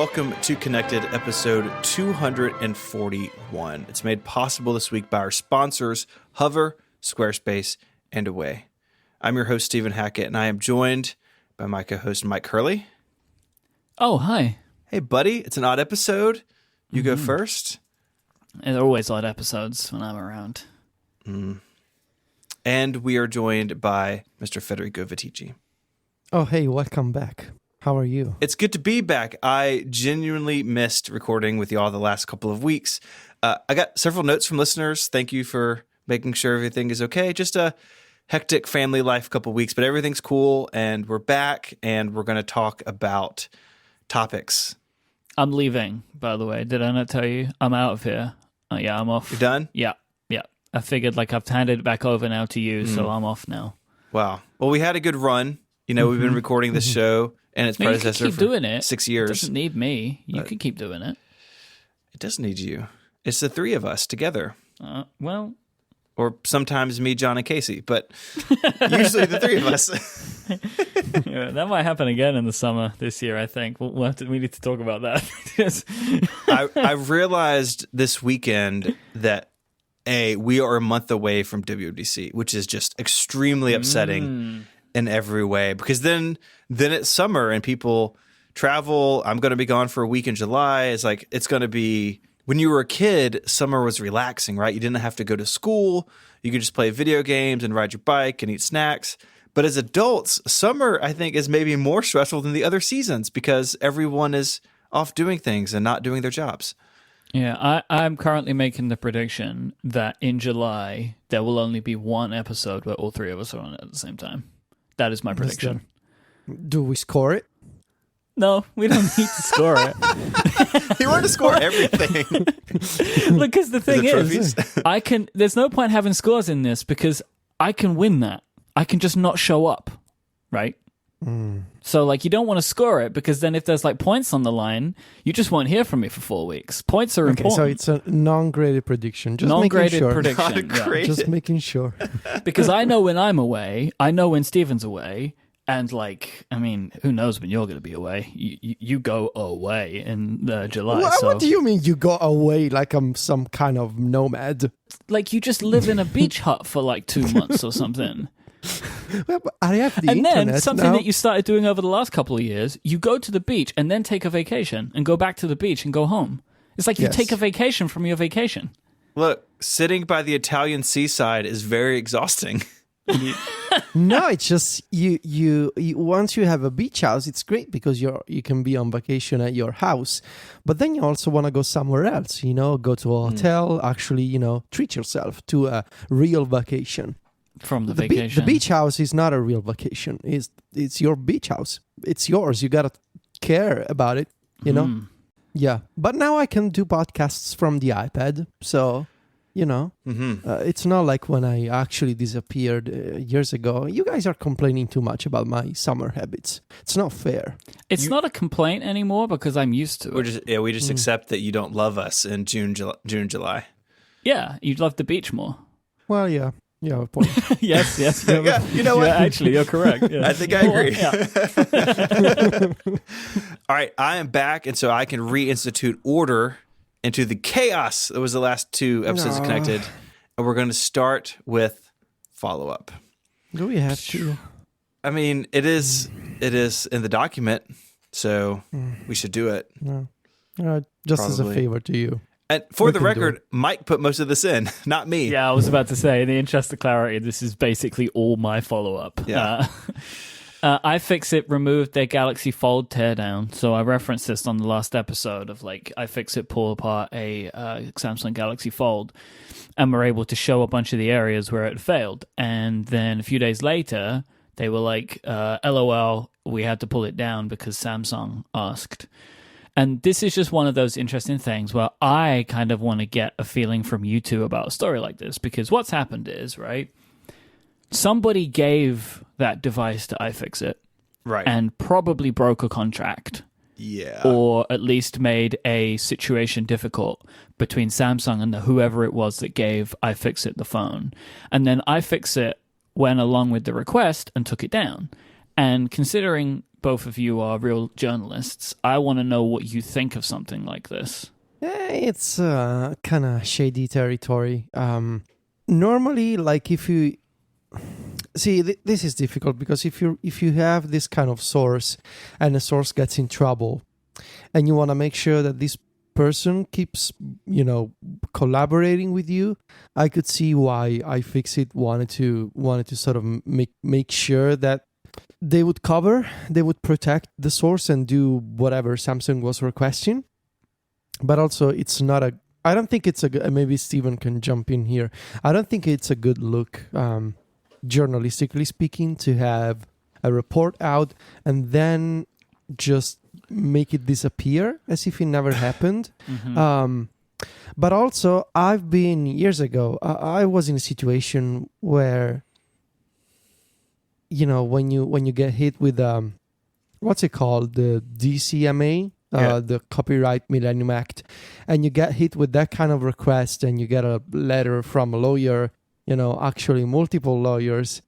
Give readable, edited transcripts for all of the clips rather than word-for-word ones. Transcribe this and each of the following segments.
welcome to Connected, episode 241. It's made possible this week by our sponsors, Hover, Squarespace, and Away. I'm your host, Stephen Hackett, and I am joined by my co-host, Myke Hurley. Oh, hi. Hey, buddy. It's an odd episode. You go first. And there are always odd episodes when I'm around. And we are joined by Mr. Federico Viticci. Oh, hey, welcome back. How are you? It's good to be back. I genuinely missed recording with y'all the last couple of weeks. I got several notes from listeners. Thank you for making sure everything is okay. Just a hectic family life couple of weeks, but everything's cool, and we're back, and we're going to talk about topics. I'm leaving, by the way. Did I not tell you? I'm out of here. Yeah, I'm off. You're done? Yeah. I figured I've handed it back over now to you, so I'm off now. Wow. Well, we had a good run. You know, we've been recording this show and its predecessor for doing it. 6 years. It doesn't need me. You can keep doing it. It does need you. It's the three of us together. Well... Or sometimes me, John, and Casey, but usually the three of us. Yeah, that might happen again in the summer this year, I think. We need to talk about that. I realized this weekend that, we are a month away from WWDC, which is just extremely upsetting in every way. Because then it's summer and people travel. I'm going to be gone for a week in July. It's going to be... When you were a kid, summer was relaxing, right? You didn't have to go to school. You could just play video games and ride your bike and eat snacks. But as adults, summer, I think, is maybe more stressful than the other seasons because everyone is off doing things and not doing their jobs. Yeah, I'm currently making the prediction that in July, there will only be one episode where all three of us are on it at the same time. That is my prediction. Do we score it? No, we don't need to score it. You want to score everything. Look, because the thing is, there's no point having scores in this because I can win that. I can just not show up, right? So, you don't want to score it because then if there's, points on the line, you just won't hear from me for 4 weeks. Points are important. So it's a non-graded prediction. Just non-graded making sure. prediction. Non-graded. Just making sure. Because I know when I'm away, I know when Steven's away, and who knows when you're going to be away? You go away in July. What do you mean you go away like I'm some kind of nomad? You just live in a beach hut for 2 months or something. Well, but I have the and internet then something now. that you started doing over the last couple of years, you go to the beach and then take a vacation and go back to the beach and go home. It's like you take a vacation from your vacation. Look, sitting by the Italian seaside is very exhausting. No, it's just you once you have a beach house, it's great because you can be on vacation at your house, but then you also want to go somewhere else, go to a hotel, actually, treat yourself to a real vacation. From the vacation. The beach house is not a real vacation. It's your beach house. It's yours. You got to care about it, Yeah. But now I can do podcasts from the iPad, so... it's not like when I actually disappeared years ago. You guys are complaining too much about my summer habits. It's not fair. It's not a complaint anymore because I'm used to it. We just accept that you don't love us in June, July. Yeah, you'd love the beach more. Well, yeah. Yeah, a point. Yes. Yeah, you know what? Actually, you're correct. Yeah. I think I agree. Yeah. All right, I am back, and so I can reinstitute order into the chaos that was the last two episodes of Connected. And we're going to start with follow-up. Do we have to? I mean, it is in the document, so we should do it. No. Just Probably. as a favor to you. And for the record, Myke put most of this in, not me. Yeah, I was about to say, in the interest of clarity, this is basically all my follow-up. Yeah. iFixit removed their Galaxy Fold teardown. So I referenced this on the last episode of iFixit pull apart a Samsung Galaxy Fold, and were able to show a bunch of the areas where it failed. And then a few days later, they were like, LOL, we had to pull it down because Samsung asked. And this is just one of those interesting things where I kind of want to get a feeling from you two about a story like this, because what's happened is, right, somebody gave that device to iFixit, right, and probably broke a contract. Yeah. Or at least made a situation difficult between Samsung and whoever it was that gave iFixit the phone. And then iFixit went along with the request and took it down. And considering both of you are real journalists. I want to know what you think of something like this. It's kind of shady territory. Normally, like if you see, this is difficult because if you have this kind of source and a source gets in trouble, and you want to make sure that this person keeps, collaborating with you, I could see why iFixit wanted to sort of make sure that they would protect the source and do whatever Samsung was requesting. But also, it's not I don't think it's a good, maybe Steven can jump in here. I don't think it's a good look, journalistically speaking, to have a report out and then just make it disappear as if it never happened. Mm-hmm. But also, I've been years ago, I was in a situation where, when you get hit with, what's it called? The DCMA? The Copyright Millennium Act, and you get hit with that kind of request and you get a letter from a lawyer, actually multiple lawyers,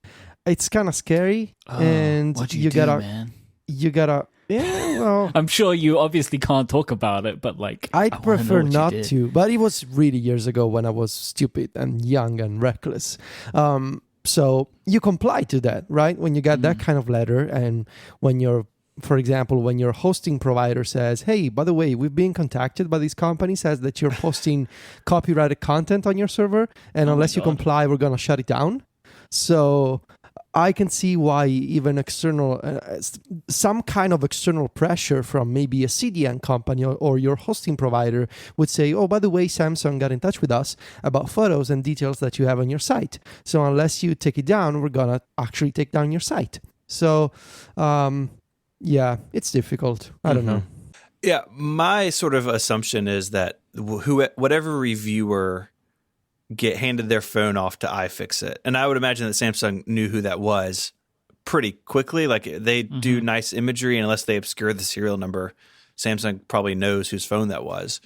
it's kind of scary. And what do you do, man? You gotta, well, I'm sure you obviously can't talk about it, but I'd prefer not to, but it was really years ago when I was stupid and young and reckless. So you comply to that, right? When you get that kind of letter, and for example, when your hosting provider says, hey, by the way, we've been contacted by this company, says that you're posting copyrighted content on your server, and unless you comply, we're going to shut it down. So I can see why even some kind of external pressure from maybe a CDN company or your hosting provider would say, oh, by the way, Samsung got in touch with us about photos and details that you have on your site. So unless you take it down, we're going to actually take down your site. So, yeah, it's difficult. I don't know. Yeah, my sort of assumption is that whatever reviewer handed their phone off to iFixit, and I would imagine that Samsung knew who that was pretty quickly. Like, they do nice imagery, and unless they obscure the serial number, Samsung probably knows whose phone that was.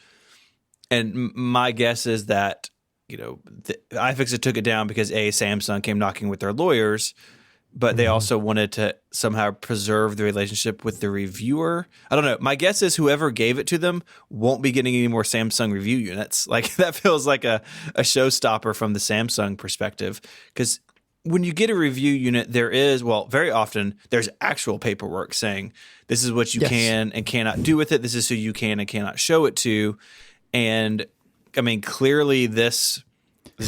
And my guess is that, iFixit took it down because Samsung came knocking with their lawyers, but they also wanted to somehow preserve the relationship with the reviewer. I don't know. My guess is whoever gave it to them won't be getting any more Samsung review units. Like, that feels like a showstopper from the Samsung perspective. Because when you get a review unit, very often there's actual paperwork saying this is what you can and cannot do with it. This is who you can and cannot show it to. And I mean, clearly there's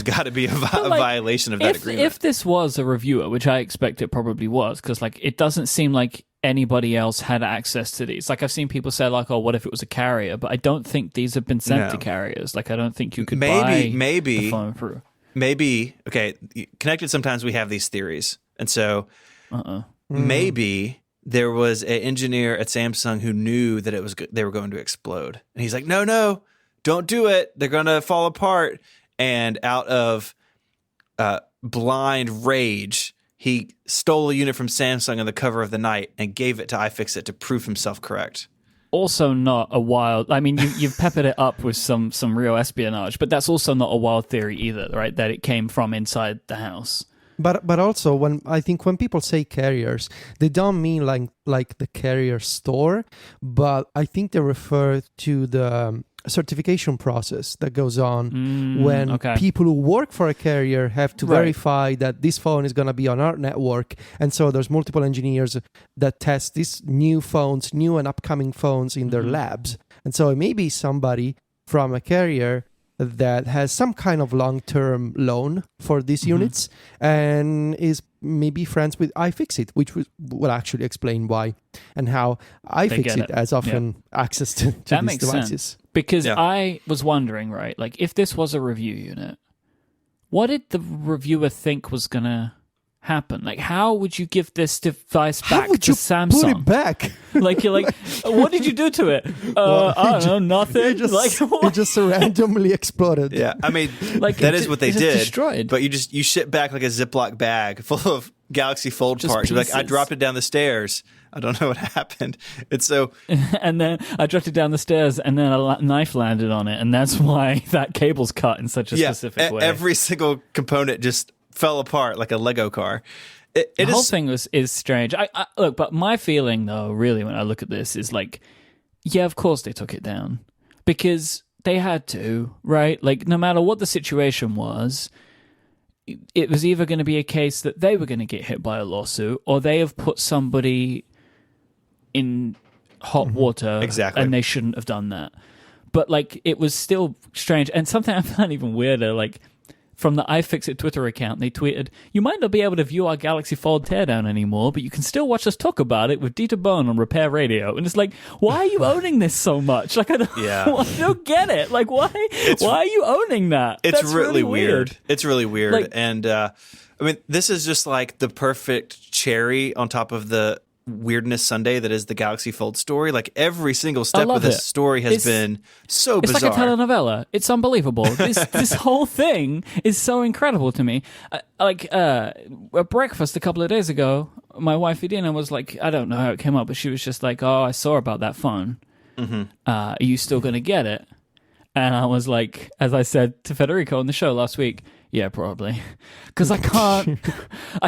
got to be a violation of that agreement. If this was a reviewer, which I expect it probably was, because it doesn't seem like anybody else had access to these. Like, I've seen people say oh, what if it was a carrier? But I don't think these have been sent to carriers. Like, I don't think you could buy the phone through. Maybe, okay, Connected, sometimes we have these theories. And so maybe there was an engineer at Samsung who knew that they were going to explode. And he's like, no, don't do it. They're going to fall apart. And out of blind rage, he stole a unit from Samsung on the cover of the Night and gave it to iFixit to prove himself correct. Also not a wild... I mean, you've peppered it up with some real espionage, but that's also not a wild theory either, right? That it came from inside the house. But also, when people say carriers, they don't mean like the carrier store, but I think they refer to the certification process that goes on when people who work for a carrier have to verify that this phone is going to be on our network. And so there's multiple engineers that test these new and upcoming phones in their labs. And so it may be somebody from a carrier that has some kind of long-term loan for these units and is maybe friends with iFixit, which would actually explain why and how iFixit has often access to these devices. Sense. Because I was wondering, right, like, if this was a review unit, what did the reviewer think was going to happen? Like, how would you give this device back to Samsung? Put it back. Like, you're like, what did you do to it? I don't know, nothing. It just randomly exploded. Yeah, I mean, that is what they did. Destroyed. But you ship back like a Ziploc bag full of Galaxy Fold parts. You're like, I dropped it down the stairs. I don't know what happened. It's so... And then I dropped it down the stairs, and then a knife landed on it, and that's why that cable's cut in such a specific way. Every single component just fell apart like a Lego car. The whole thing is strange. I look, but my feeling though, really, when I look at this, is like, yeah, of course they took it down because they had to, right? Like, no matter what the situation was, it was either going to be a case that they were going to get hit by a lawsuit, or they have put somebody in hot water, exactly, and they shouldn't have done that. But like, it was still strange, and something I found even weirder, like. From the iFixit Twitter account, they tweeted, "You might not be able to view our Galaxy Fold teardown anymore, but you can still watch us talk about it with Dieter Bohn on Repair Radio." And it's like, why are you owning this so much? Like, I don't get it. Like, why are you owning that? It's That's really weird. It's really weird. Like, and I mean, this is just like the perfect cherry on top of the weirdness sundae that is the Galaxy Fold story. Like, every single step of this story has been so bizarre. It's like a telenovela. It's unbelievable. This whole thing is so incredible to me. At breakfast a couple of days ago, my wife Edina was like, I don't know how it came up, but she was just like, "Oh, I saw about that phone. Are you still going to get it?" And I was like, as I said to Federico on the show last week, yeah, probably. Because I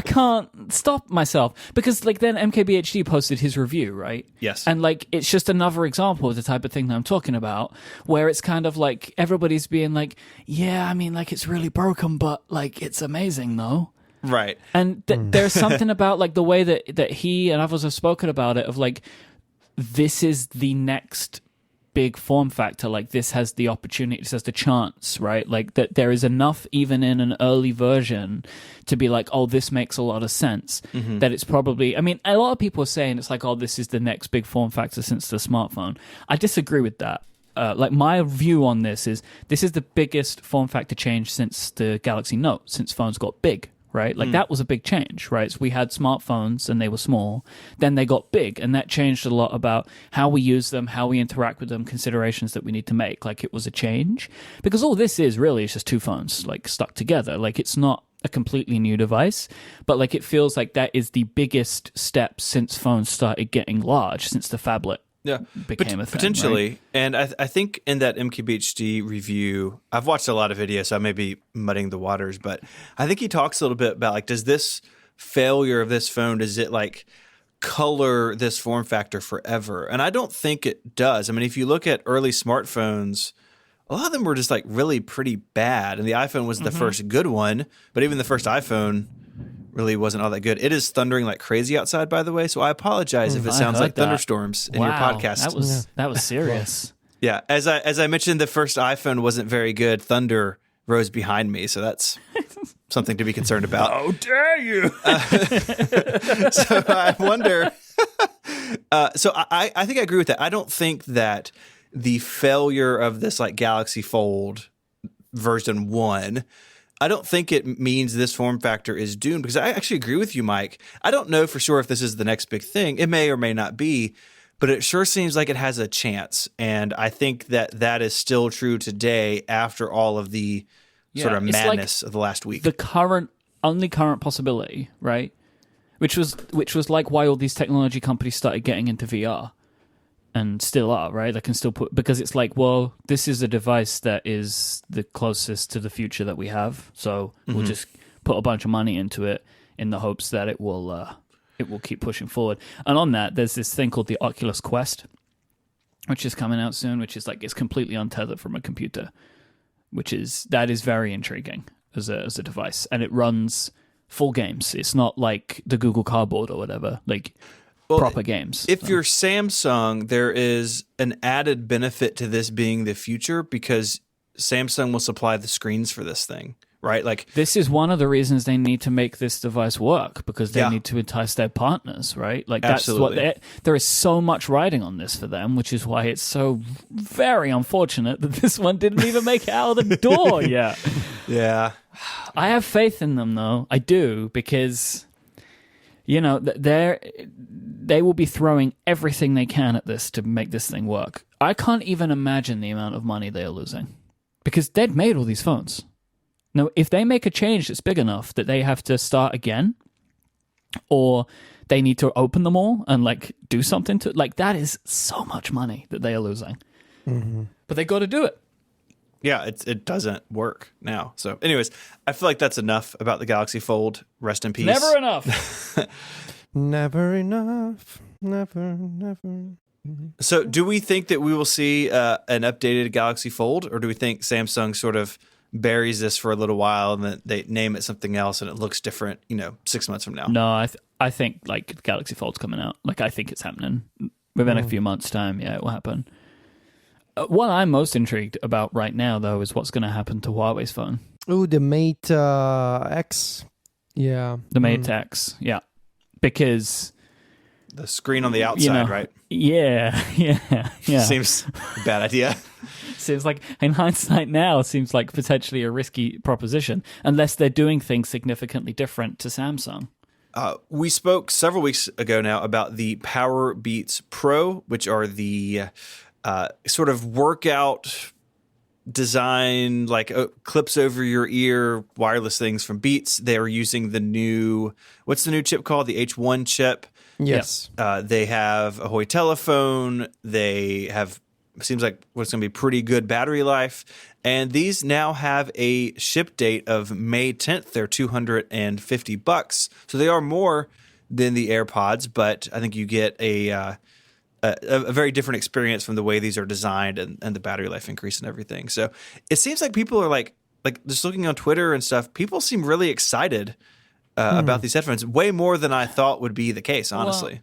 can't stop myself. Because like then MKBHD posted his review, right? Yes. And like, it's just another example of the type of thing that I'm talking about, where it's kind of like everybody's being like, yeah, I mean, like, it's really broken, but like, it's amazing though. Right. And there's something about like the way that he and others have spoken about it, of like, this is the next big form factor. Like, this has the opportunity, this has the chance, right? Like, that there is enough even in an early version to be like, oh, this makes a lot of sense. That it's probably, I mean, a lot of people are saying it's like, oh, this is the next big form factor since the smartphone. I disagree with that. Like, my view on this is the biggest form factor change since the Galaxy Note, since phones got big. Right? Like, that was a big change, right? So we had smartphones and they were small. Then they got big, and that changed a lot about how we use them, how we interact with them, considerations that we need to make. Like, it was a change. Because all this is really is just two phones, like, stuck together. Like, it's not a completely new device, but like, it feels like that is the biggest step since phones started getting large, since the phablet became a thing, potentially. Right? And I think in that MKBHD review, I've watched a lot of videos, so I may be muddying the waters, but I think he talks a little bit about like, does this failure of this phone, does it like color this form factor forever? And I don't think it does. I mean, if you look at early smartphones, a lot of them were just like really pretty bad, and the iPhone was the first good one, but even the first iPhone really wasn't all that good. It is thundering like crazy outside, by the way, so I apologize if it sounds like thunderstorms in your podcast. That was serious. Yeah, as I mentioned, the first iPhone wasn't very good. Thunder rose behind me, so that's something to be concerned about. How dare you! So I wonder. So I think I agree with that. I don't think that the failure of this like Galaxy Fold version 1, I don't think it means this form factor is doomed, because I actually agree with you, Myke. I don't know for sure if this is the next big thing. It may or may not be, but it sure seems like it has a chance. And I think that is still true today after all of the sort of madness of the last week. The only current possibility, right? Which was like why all these technology companies started getting into VR. And still are, right? They can still put, because it's like, well, this is a device that is the closest to the future that we have, so we'll just put a bunch of money into it in the hopes that it will keep pushing forward. And on that, there's this thing called the Oculus Quest, which is coming out soon, which is like, it's completely untethered from a computer, that is very intriguing as a device, and it runs full games. It's not like the Google Cardboard or whatever, like. Proper games. If you're Samsung, there is an added benefit to this being the future, because Samsung will supply the screens for this thing, right? Like, this is one of the reasons they need to make this device work, because they need to entice their partners, right? Like, that's what there is so much riding on this for them, which is why it's so very unfortunate that this one didn't even make it out of the door yet. Yeah. I have faith in them, though. I do, because, you know, they will be throwing everything they can at this to make this thing work. I can't even imagine the amount of money they are losing, because they'd made all these phones. Now, if they make a change that's big enough that they have to start again, or they need to open them all and like do something to, like, that is so much money that they are losing. But they got to do it. Yeah, it doesn't work now. So, anyways, I feel like that's enough about the Galaxy Fold. Rest in peace. Never enough. Never enough. Never. So, do we think that we will see an updated Galaxy Fold, or do we think Samsung sort of buries this for a little while and then they name it something else and it looks different, 6 months from now? No, I think like Galaxy Fold's coming out. Like I think it's happening within a few months' time. Yeah, it will happen. What I'm most intrigued about right now, though, is what's going to happen to Huawei's phone. Oh, the Mate X. Yeah. The Mate X. Yeah, because the screen on the outside, right? Yeah. Seems a bad idea. Seems like, in hindsight now, seems like potentially a risky proposition, unless they're doing things significantly different to Samsung. We spoke several weeks ago now about the Power Beats Pro, which are the sort of workout design, like clips over your ear wireless things from Beats. They are using the new, what's the new chip called? The H1 chip. Yes. They have a Huawei telephone. They have, seems like what's going to be pretty good battery life. And these now have a ship date of May 10th. They're $250. So they are more than the AirPods, but I think you get a very different experience from the way these are designed and the battery life increase and everything. So it seems like people are like just looking on Twitter and stuff, people seem really excited about these headphones, way more than I thought would be the case, honestly. Well,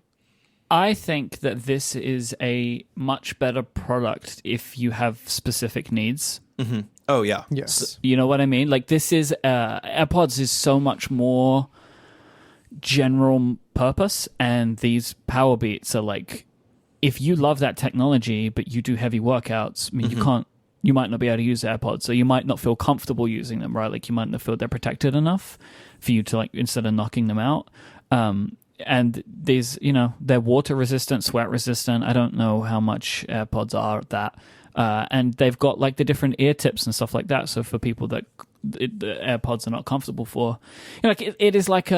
I think that this is a much better product if you have specific needs. Mm-hmm. Oh, yeah. Yes. So, you know what I mean? Like this is, AirPods is so much more general purpose, and these Power Beats are like, if you love that technology, but you do heavy workouts, I mean, you might not be able to use AirPods, so you might not feel comfortable using them, right? Like you might not feel they're protected enough for you to, like, instead of knocking them out. And these, they're water resistant, sweat resistant. I don't know how much AirPods are at that. And they've got like the different ear tips and stuff like that. So for people that the AirPods are not comfortable for, it is like,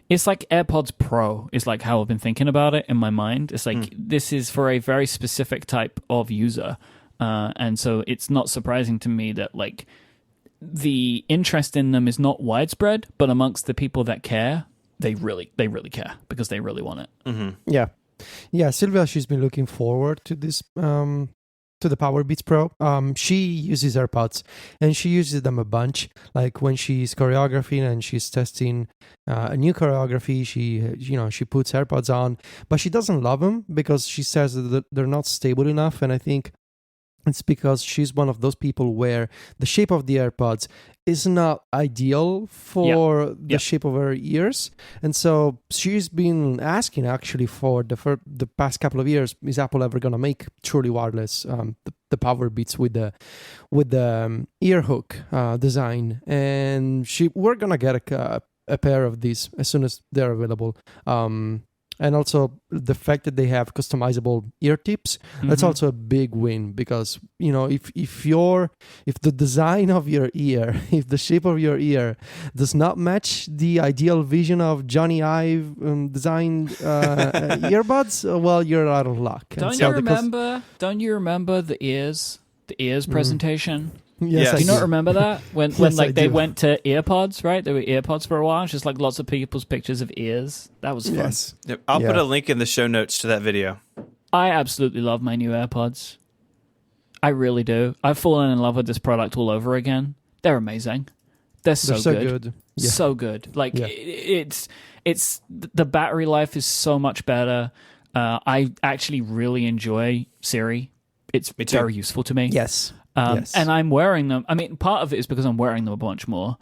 it's like AirPods Pro is like how I've been thinking about it in my mind. It's like, this is for a very specific type of user. And so it's not surprising to me that like the interest in them is not widespread, but amongst the people that care, they really care because they really want it. Mm-hmm. Yeah. Sylvia, she's been looking forward to this, to the Power Beats Pro. She uses AirPods and she uses them a bunch. Like when she's choreographing and she's testing a new choreography, she puts AirPods on, but she doesn't love them because she says that they're not stable enough. And I think it's because she's one of those people where the shape of the AirPods is not ideal for the shape of her ears. And so she's been asking actually for the past couple of years, is Apple ever going to make truly wireless the Power Beats with the ear hook design? And we're going to get a pair of these as soon as they're available. And also the fact that they have customizable ear tips, that's also a big win because, if the design of your ear, if the shape of your ear does not match the ideal vision of Johnny Ive designed earbuds, well, you're out of luck. Don't you remember the ears presentation? Yes, do you not remember that when Yes, like they do. went to earpods, right? They were earpods for a while. It's just like lots of people's pictures of ears. That was fun. Yes. Yep. I'll put a link in the show notes to that video. I absolutely love my new AirPods. I really do. I've fallen in love with this product all over again. They're amazing. They're so good. Yeah. So good. Like it's the battery life is so much better. I actually really enjoy Siri. It's very useful to me. Yes. And I'm wearing them. I mean, part of it is because I'm wearing them a bunch more.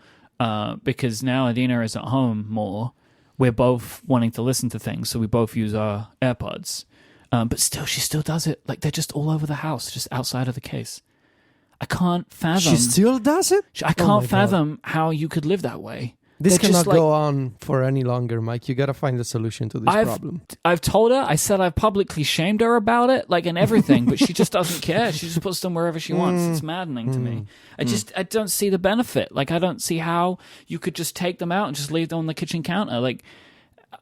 Because now Adina is at home more. We're both wanting to listen to things, so we both use our AirPods. But still, she still does it. Like, they're just all over the house, just outside of the case. I can't fathom. She still does it? I can't fathom how you could live that way. This They're cannot just go on for any longer, Mike. You got to find a solution to this problem. I've told her. I said I've publicly shamed her about it, like, and everything, but she just doesn't care. She just puts them wherever she wants. It's maddening to me. I don't see the benefit. Like, I don't see how you could just take them out and just leave them on the kitchen counter. Like,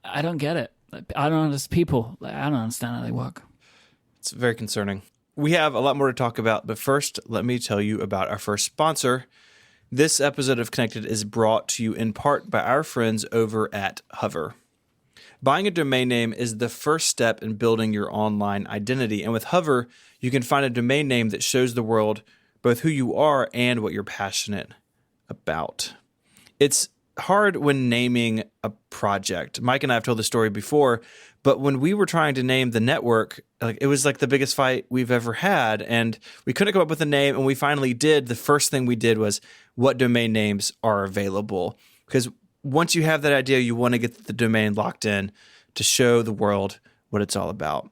I don't get it. I don't understand people. I don't understand how they work. It's very concerning. We have a lot more to talk about, but first, let me tell you about our first sponsor. This episode of Connected is brought to you in part by our friends over at Hover. Buying a domain name is the first step in building your online identity, and with Hover, you can find a domain name that shows the world both who you are and what you're passionate about. It's hard when naming a project. Myke and I have told the story before, but when we were trying to name the network, it was like the biggest fight we've ever had, and we couldn't come up with a name, and we finally did. The first thing we did was what domain names are available, because once you have that idea, you want to get the domain locked in to show the world what it's all about.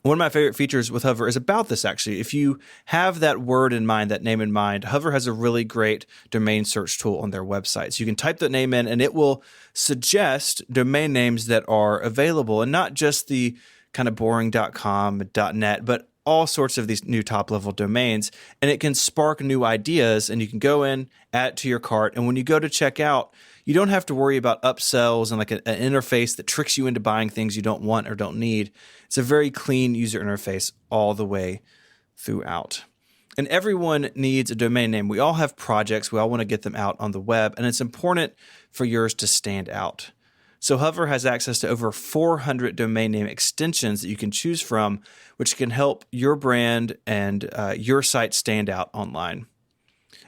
One of my favorite features with Hover is about this, actually. If you have that word in mind, that name in mind, Hover has a really great domain search tool on their website. So you can type that name in, and it will suggest domain names that are available, and not just the kind of boring .com, .net, but all sorts of these new top-level domains. And it can spark new ideas, and you can go in, add it to your cart, and when you go to check out, you don't have to worry about upsells and like an interface that tricks you into buying things you don't want or don't need. It's a very clean user interface all the way throughout. And everyone needs a domain name. We all have projects. We all want to get them out on the web, and it's important for yours to stand out. So Hover has access to over 400 domain name extensions that you can choose from, which can help your brand and your site stand out online.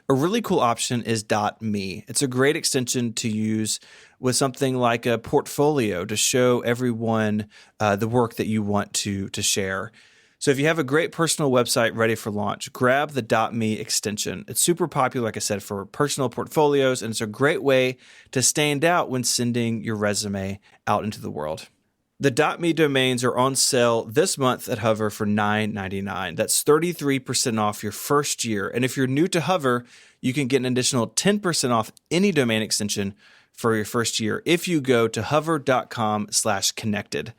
A really cool option is .me. It's a great extension to use with something like a portfolio to show everyone the work that you want to share. So if you have a great personal website ready for launch, grab the .me extension. It's super popular, like I said, for personal portfolios, and it's a great way to stand out when sending your resume out into the world. The .me domains are on sale this month at Hover for $9.99. That's 33% off your first year. And if you're new to Hover, you can get an additional 10% off any domain extension for your first year if you go to hover.com/connected.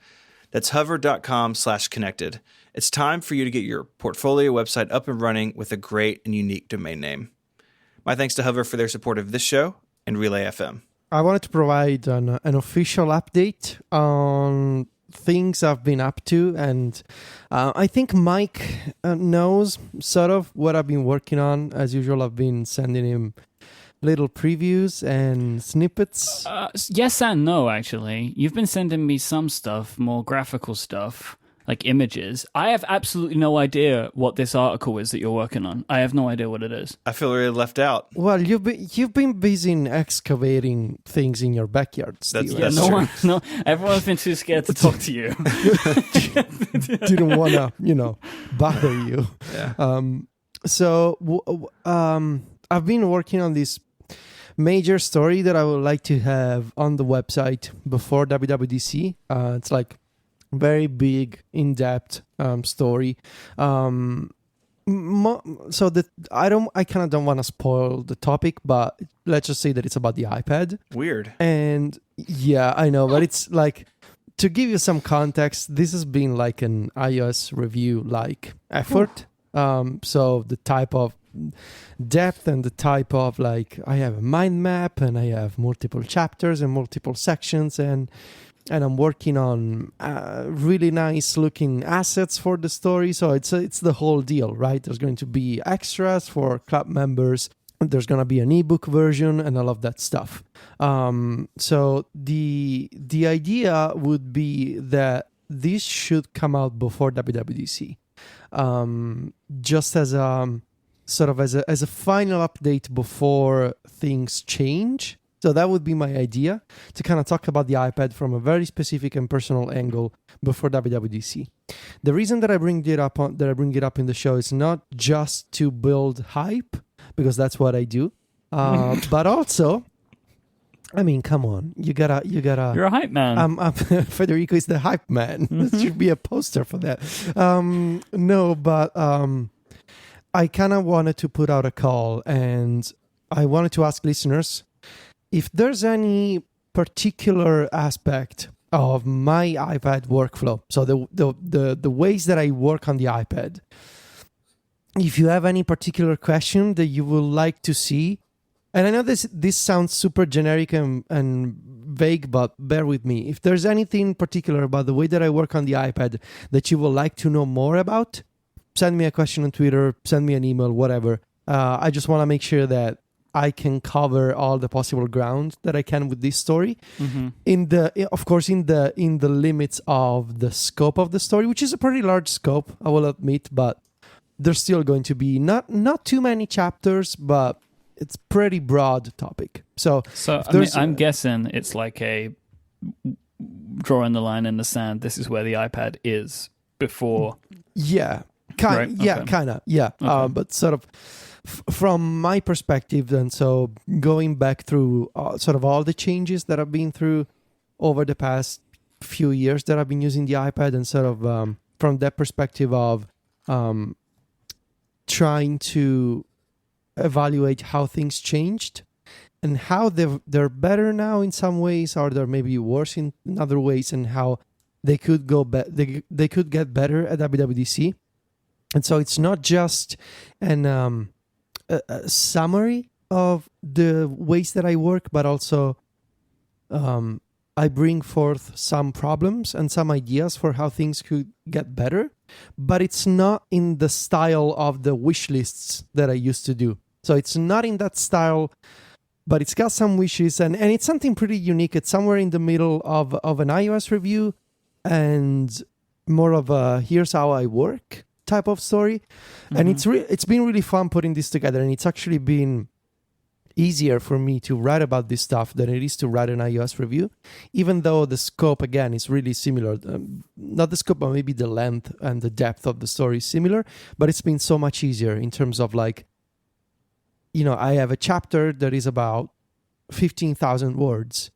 That's hover.com/connected. It's time for you to get your portfolio website up and running with a great and unique domain name. My thanks to Hover for their support of this show and Relay FM. I wanted to provide an official update on things I've been up to, and I think Myke knows sort of what I've been working on. As usual, I've been sending him little previews and snippets. Yes and no, actually. You've been sending me some stuff, more graphical stuff, like images. I have absolutely no idea what this article is that you're working on. I have no idea what it is. I feel really left out. Well, you've been busy in excavating things in your backyard, Steve. That's true. Everyone's been too scared to talk to you. Didn't want to, bother you. Yeah. I've been working on this major story that I would like to have on the website before WWDC. It's like very big, in-depth story. So that I kind of don't want to spoil the topic, but let's just say that it's about the iPad. Weird. And yeah, I know, but it's like, to give you some context, this has been like an iOS review like effort. So the type of depth and the type of I have a mind map and I have multiple chapters and multiple sections, and I'm working on really nice looking assets for the story. So it's the whole deal, right? There's going to be extras for club members. There's going to be an ebook version and all of that stuff. So the idea would be that this should come out before WWDC, just as a sort of as a final update before things change. So that would be my idea, to kind of talk about the iPad from a very specific and personal angle before WWDC. The reason that I bring it up in the show is not just to build hype, because that's what I do, but also, I mean, come on, you gotta. You're a hype man. Federico is the hype man. There should be a poster for that. I kind of wanted to put out a call, and I wanted to ask listeners if there's any particular aspect of my iPad workflow, so the ways that I work on the iPad, if you have any particular question that you would like to see, and I know this sounds super generic and vague, but bear with me. If there's anything particular about the way that I work on the iPad that you would like to know more about, send me a question on Twitter, send me an email, whatever. I just want to make sure that I can cover all the possible ground that I can with this story. Of course, in the limits of the scope of the story, which is a pretty large scope, I will admit, but there's still going to be not too many chapters, but it's pretty broad topic. So I'm guessing it's like a drawing the line in the sand. This is where the iPad is before. Yeah, Right? Okay. kind of. Yeah, Okay. but sort of from my perspective, and so going back through sort of all the changes that I've been through over the past few years that I've been using the iPad, and sort of from that perspective of trying to evaluate how things changed and how they're better now in some ways, or they're maybe worse in other ways, and how they could they could get better at WWDC. And so it's not just a summary of the ways that I work, but also I bring forth some problems and some ideas for how things could get better, but it's not in the style of the wish lists that I used to do. So it's not in that style, but it's got some wishes, and it's something pretty unique. It's somewhere in the middle of an iOS review and more of a here's how I work type of story. And it's been really fun putting this together, and it's actually been easier for me to write about this stuff than it is to write an iOS review, even though the scope again is really similar. Not the scope, but maybe the length and the depth of the story is similar, but it's been so much easier in terms of like, I have a chapter that is about 15,000 words,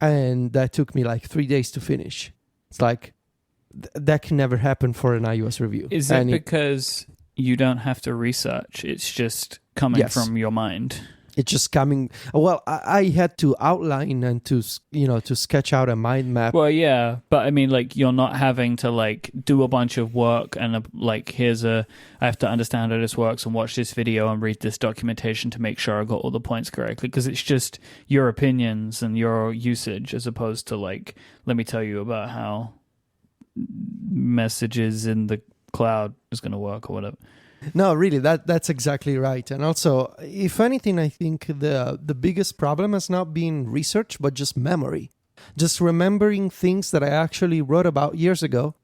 and that took me like 3 days to finish. It's like that can never happen for an iOS review. Is it because you don't have to research? It's just coming from your mind. It's just coming. Well, I had to outline and to sketch out a mind map. Well, yeah, but I mean, like, you're not having to like do a bunch of work and I have to understand how this works and watch this video and read this documentation to make sure I got all the points correctly, because it's just your opinions and your usage, as opposed to like, let me tell you about how messages in the cloud is going to work or whatever. No, really, that's exactly right. And also, if anything, I think the biggest problem has not been research, but just memory. Just remembering things that I actually wrote about years ago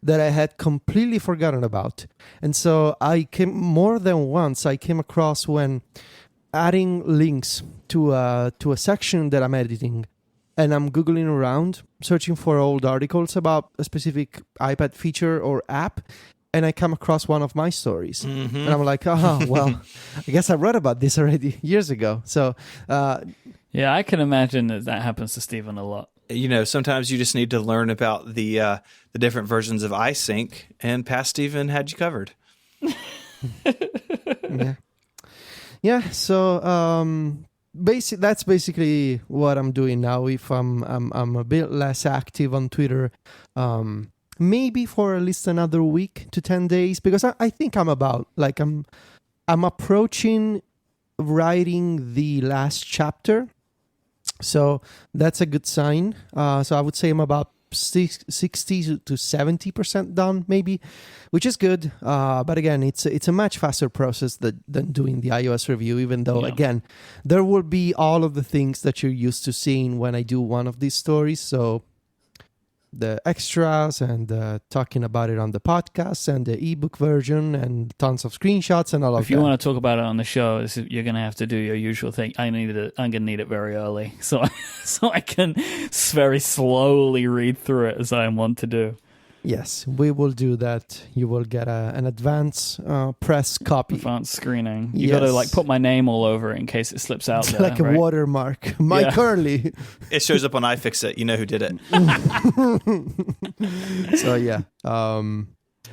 that I had completely forgotten about. And so more than once, I came across when adding links to a section that I'm editing, and I'm Googling around, searching for old articles about a specific iPad feature or app, and I come across one of my stories. And I'm like, well, I guess I read about this already years ago. So, yeah, I can imagine that happens to Stephen a lot. Sometimes you just need to learn about the different versions of iSync, and past Stephen had you covered. Yeah. So, that's basically what I'm doing now. If I'm a bit less active on Twitter, maybe for at least another week to 10 days, because I think I'm approaching writing the last chapter. So that's a good sign. So I would say I'm about 60 to 70% done, maybe, which is good. But again, it's a much faster process than doing the iOS review, even though, again, there will be all of the things that you're used to seeing when I do one of these stories. So the extras and talking about it on the podcast and the ebook version and tons of screenshots and all of that. If you want to talk about it on the show, you're going to have to do your usual thing. I'm going to need it very early, so I can very slowly read through it as I want to do. Yes, we will do that. You will get an advance press copy. Advanced screening. You got to like put my name all over it in case it slips out. It's there, like a right? watermark. Myke Early. It shows up on iFixit. You know who did it. So yeah,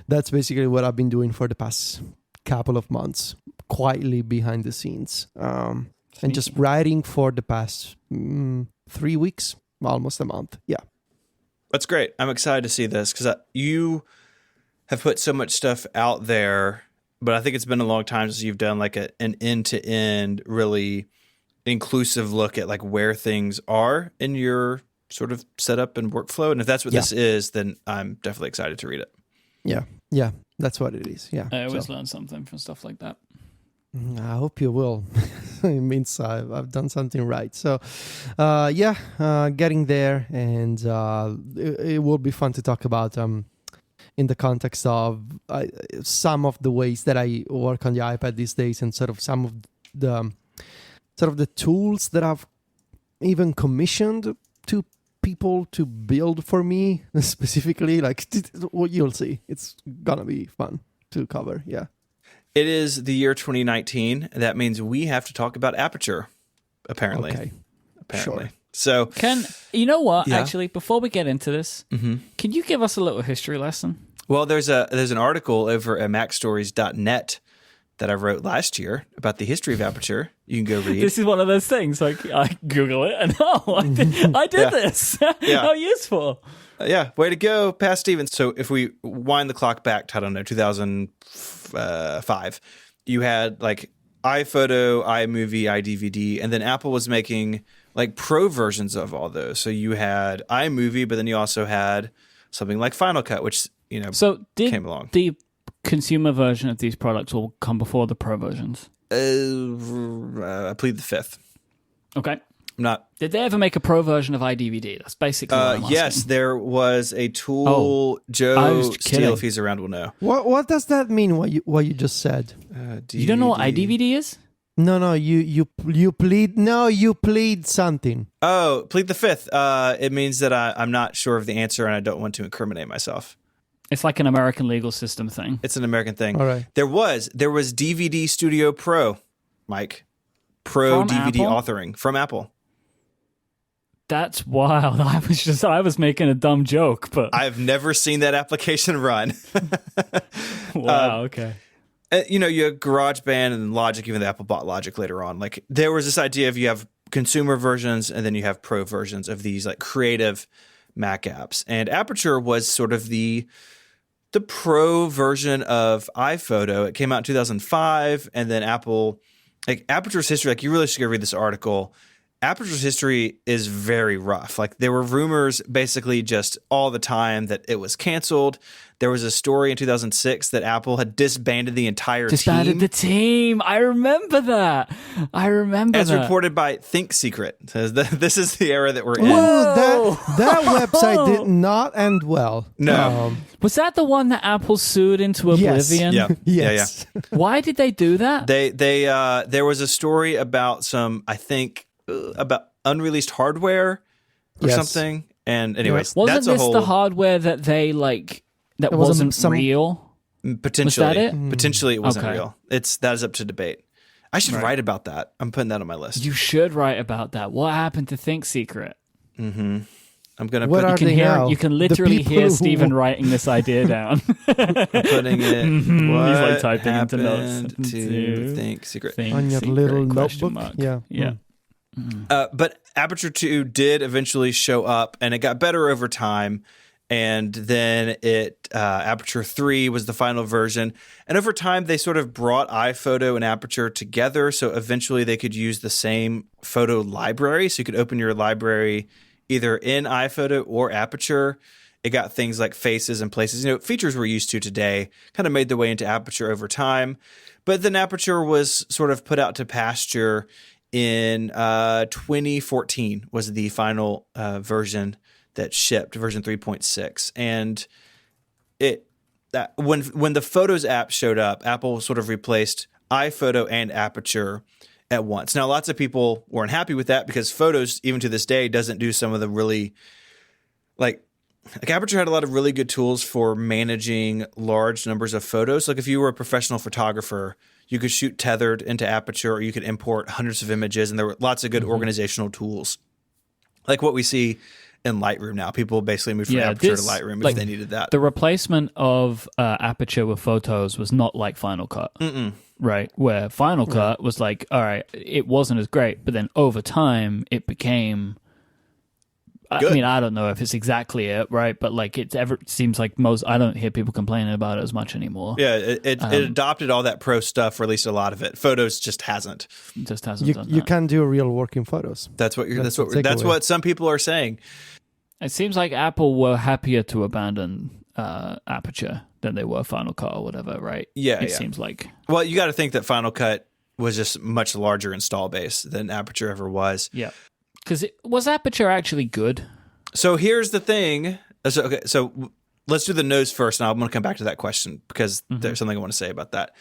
that's basically what I've been doing for the past couple of months, quietly behind the scenes, and just writing for the past 3 weeks, almost a month. Yeah. That's great. I'm excited to see this because you have put so much stuff out there, but I think it's been a long time since you've done like an end-to-end, really inclusive look at like where things are in your sort of setup and workflow. And if that's what this is, then I'm definitely excited to read it. Yeah. That's what it is. Yeah. I always learn something from stuff like that. I hope you will. It means I've done something right. So, getting there, and it will be fun to talk about in the context of some of the ways that I work on the iPad these days, and sort of some of the tools that I've even commissioned to people to build for me specifically. Like, what you'll see, it's gonna be fun to cover. Yeah. It is the year 2019. That means we have to talk about Aperture, apparently. Okay. Apparently. Sure. So, You know what? Yeah. Actually, before we get into this, can you give us a little history lesson? well, there's an article over at macstories.net that I wrote last year about the history of Aperture. You can go read. This is one of those things. Like, I Google it and I did this. Yeah. How useful. Yeah, way to go, Pat Stevens. So if we wind the clock back to, I don't know, 2005, you had like iPhoto, iMovie, iDVD, and then Apple was making like pro versions of all those. So you had iMovie, but then you also had something like Final Cut, which, So did came along. the consumer version of these products all come before the pro versions? I plead the fifth. Okay. I'm not. Did they ever make a pro version of iDVD? That's basically what I'm asking. Yes, there was a tool. I Joe was Steele, kidding. if he's around, will know. What does that mean? What you just said? You don't know what iDVD is? No, you plead something. Oh, plead the fifth. It means that I'm not sure of the answer and I don't want to incriminate myself. It's like an American legal system thing. It's an American thing. All right. There was DVD Studio Pro, Myke. Pro From DVD Apple? authoring from Apple. That's wild. I was making a dumb joke, but I've never seen that application run. wow, okay. You have GarageBand and Logic, even though Apple bought Logic later on. Like, there was this idea of you have consumer versions and then you have pro versions of these like creative Mac apps. And Aperture was sort of the pro version of iPhoto. It came out in 2005, and then Apple, like Aperture's history, like you really should go read this article. Aperture's history is very rough. Like, there were rumors basically just all the time that it was canceled. There was a story in 2006 that Apple had disbanded the entire Disbanded team. the team. I remember that. As reported by Think Secret. Says this is the era that we're in. Whoa, that website did not end well. No. Was that the one that Apple sued into Yes. oblivion? Yeah. Yes. Why did they do that? They there was a story about some, I think, about unreleased hardware or Yes. something. And anyways, Wasn't that's a this whole the hardware that they like that It wasn't wasn't some- real? potentially. Was that it? Potentially, it wasn't Okay. real. That is up to debate. I should write about that. I'm putting that on my list. You should write about that. What happened to Think Secret? I'm gonna What put are You can they hear. now? You can The literally people hear who- Stephen writing this idea down. putting it. What He's like typing into happened notes. to Think Secret? Think On your Secret, little question notebook. mark. Yeah. Yeah. But Aperture 2 did eventually show up, and it got better over time. And then Aperture 3 was the final version. And over time, they sort of brought iPhoto and Aperture together. So eventually they could use the same photo library. So you could open your library either in iPhoto or Aperture. It got things like faces and places. Features we're used to today kind of made their way into Aperture over time. But then Aperture was sort of put out to pasture in 2014 was the final version that shipped, version 3.6. And when the Photos app showed up, Apple sort of replaced iPhoto and Aperture at once. Now, lots of people weren't happy with that because Photos, even to this day, doesn't do some of the really like Aperture had a lot of really good tools for managing large numbers of photos. Like if you were a professional photographer, you could shoot tethered into Aperture, or you could import hundreds of images, and there were lots of good organizational tools. Like what we see in Lightroom now. People basically moved from Aperture to Lightroom if they needed that. The replacement of Aperture with Photos was not like Final Cut. Right, where Final Cut was like, all right, it wasn't as great, but then over time it became. Good. I mean, I don't know if it's exactly it, right? But like, it seems like I don't hear people complaining about it as much anymore. Yeah, it adopted all that pro stuff, or at least a lot of it. Photos just hasn't. It just hasn't done You that. can do real working photos. That's what the that's takeaway. what some people are saying. It seems like Apple were happier to abandon Aperture than they were Final Cut or whatever, right? Yeah, it seems like. Well, you got to think that Final Cut was just much larger install base than Aperture ever was. Yeah, because was Aperture actually good? So here's the thing. So let's do the news first, and I'm going to come back to that question because there's something I want to say about that.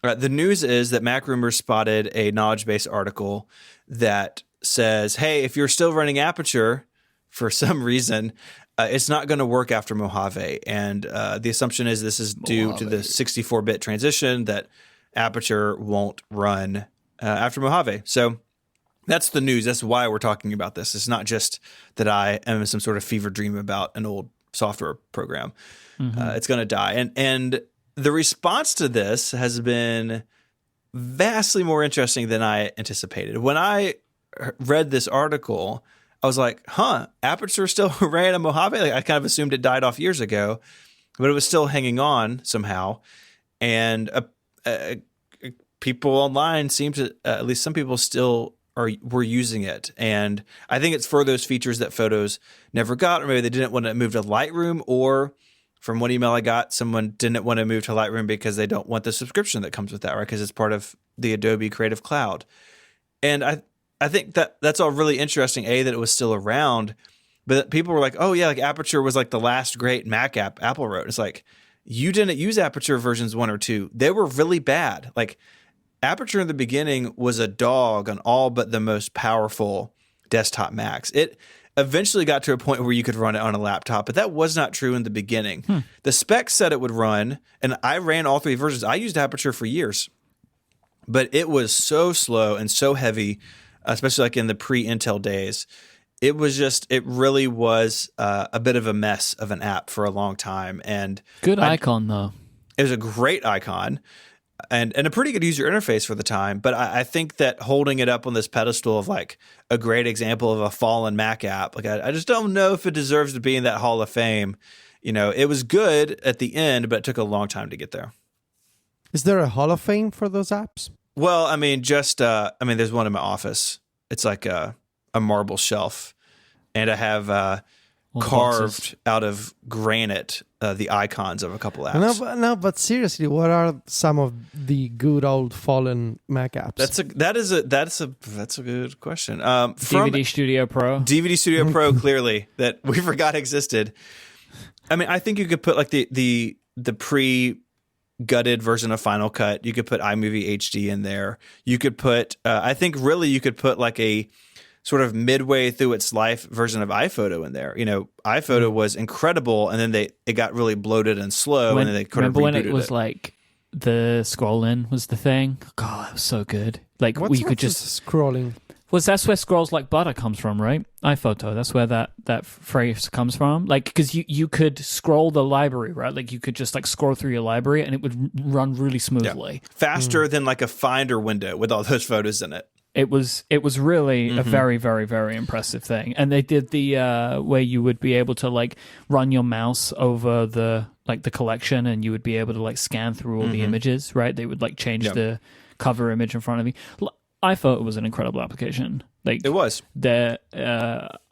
The news is that Mac Rumors spotted a knowledge base article that says, hey, if you're still running Aperture for some reason, it's not going to work after Mojave. And the assumption is this is due to the 64-bit transition that Aperture won't run after Mojave. So that's the news. That's why we're talking about this. It's not just that I am in some sort of fever dream about an old software program. It's going to die. And the response to this has been vastly more interesting than I anticipated. When I read this article, I was like, Aperture still ran on Mojave? Like, I kind of assumed it died off years ago, but it was still hanging on somehow. And people online seem to, at least some people still were using it. And I think it's for those features that Photos never got, or maybe they didn't want to move to Lightroom, or from one email I got, someone didn't want to move to Lightroom because they don't want the subscription that comes with that, right? Because it's part of the Adobe Creative Cloud. And I think that's all really interesting, that it was still around, but people were like, oh yeah, like Aperture was like the last great Mac app Apple wrote. It's like, you didn't use Aperture versions 1 or 2. They were really bad. Like, Aperture in the beginning was a dog on all but the most powerful desktop Macs. It eventually got to a point where you could run it on a laptop, but that was not true in the beginning. The specs said it would run, and I ran all 3 versions. I used Aperture for years, but it was so slow and so heavy, especially like in the pre-Intel days. It really was a bit of a mess of an app for a long time. And good icon, though. It was a great icon. And a pretty good user interface for the time. But I think that holding it up on this pedestal of like a great example of a fallen Mac app, like I just don't know if it deserves to be in that Hall of Fame. It was good at the end, but it took a long time to get there. Is there a Hall of Fame for those apps? Well, I mean, there's one in my office. It's like a marble shelf. And I have carved out of granite the icons of a couple apps. No, but seriously, what are some of the good old fallen Mac apps? That's a good question. DVD Studio Pro. DVD Studio Pro, clearly, that we forgot existed. I mean, I think you could put like the pre-gutted version of Final Cut. You could put iMovie HD in there. You could put, I think really you could put like a sort of midway through its life version of iPhoto in there. iPhoto was incredible, and then it got really bloated and slow, and then they could have rebooted it. Remember when it was like the scroll in was the thing? God, it was so good. Like you could just scrolling. That's where scrolls like butter comes from, right? iPhoto. That's where that phrase comes from. Like, because you could scroll the library, right? Like you could just like scroll through your library, and it would run really smoothly, faster than like a Finder window with all those photos in it. It was really a very, very, very impressive thing. And they did the where you would be able to like run your mouse over the collection, and you would be able to like scan through all the images, right? They would like change the cover image in front of you. iPhoto was an incredible application. Like it was. The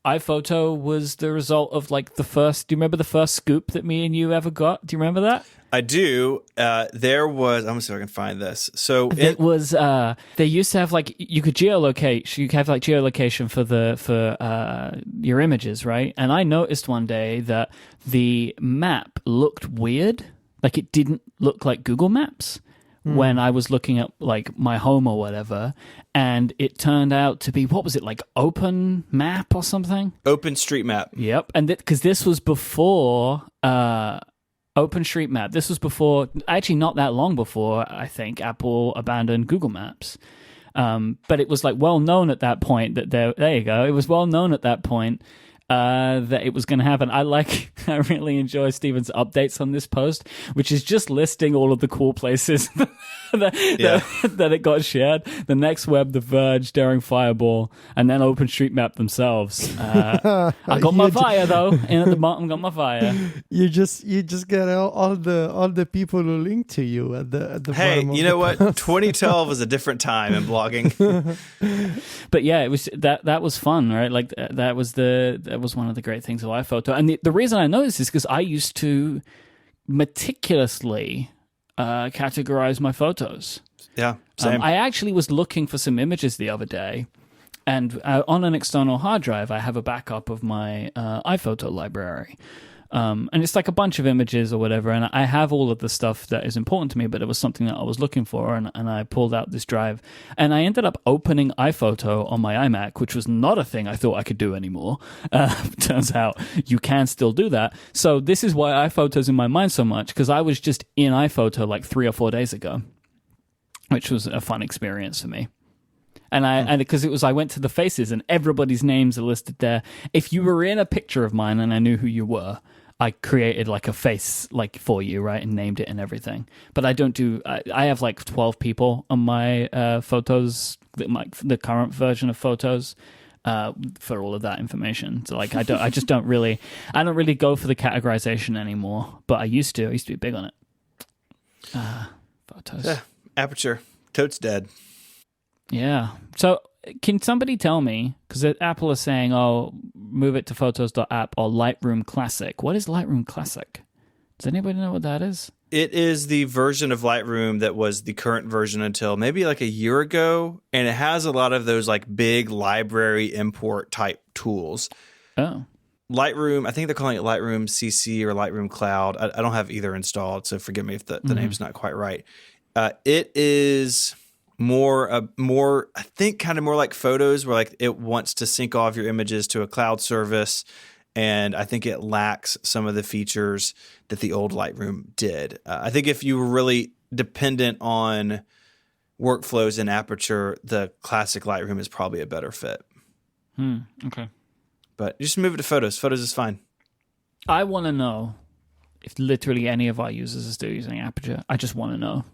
iPhoto was the result of like the first. Do you remember the first scoop that me and you ever got? Do you remember that? I do. There was. I'm gonna see if I can find this. So it was. They used to have like you could geolocate. You could have like geolocation for your images, right? And I noticed one day that the map looked weird. Like it didn't look like Google Maps when I was looking at like my home or whatever, and it turned out to be, what was it, like Open Map or something? OpenStreetMap. Yep, and because this was before OpenStreetMap. This was before, actually not that long before, I think, Apple abandoned Google Maps. But it was like well known at that point that there you go. It was well known at that point that it was going to happen. I really enjoy Steven's updates on this post, which is just listing all of the cool places that it got shared. The Next Web, The Verge, Daring Fireball, and then OpenStreetMap themselves. I got my Via though, and at the bottom got my Via. You just get all the people who link to you at the hey, bottom. You know what? 2012 was a different time in blogging. But yeah, it was that was fun, right? Like that was was one of the great things of iPhoto. And the reason I know this is because I used to meticulously categorize my photos. Yeah, same. I actually was looking for some images the other day, and on an external hard drive, I have a backup of my iPhoto library. And it's like a bunch of images or whatever, and I have all of the stuff that is important to me, but it was something that I was looking for, and I pulled out this drive, and I ended up opening iPhoto on my iMac, which was not a thing I thought I could do anymore. Turns out you can still do that. So this is why iPhoto's in my mind so much, because I was just in iPhoto like 3 or 4 days ago, which was a fun experience for me. And because I went to the faces and everybody's names are listed there. If you were in a picture of mine and I knew who you were, I created like a face like for you, right, and named it and everything. But I don't do. I have like 12 people on my photos, the current version of photos, for all of that information. So like I don't really go for the categorization anymore. But I used to be big on it. Photos. Yeah, Aperture. Totes dead. Yeah. So can somebody tell me, because Apple is saying, oh, move it to Photos.app or Lightroom Classic. What is Lightroom Classic? Does anybody know what that is? It is the version of Lightroom that was the current version until maybe like a year ago, and it has a lot of those like big library import type tools. Oh. Lightroom, I think they're calling it Lightroom CC or Lightroom Cloud. I don't have either installed, so forgive me if the name's not quite right. It is more, I think, kind of more like Photos, where like it wants to sync all of your images to a cloud service, and I think it lacks some of the features that the old Lightroom did. I think if you were really dependent on workflows in Aperture, the classic Lightroom is probably a better fit. Okay. But just move it to Photos. Photos is fine. I want to know if literally any of our users are still using Aperture. I just want to know.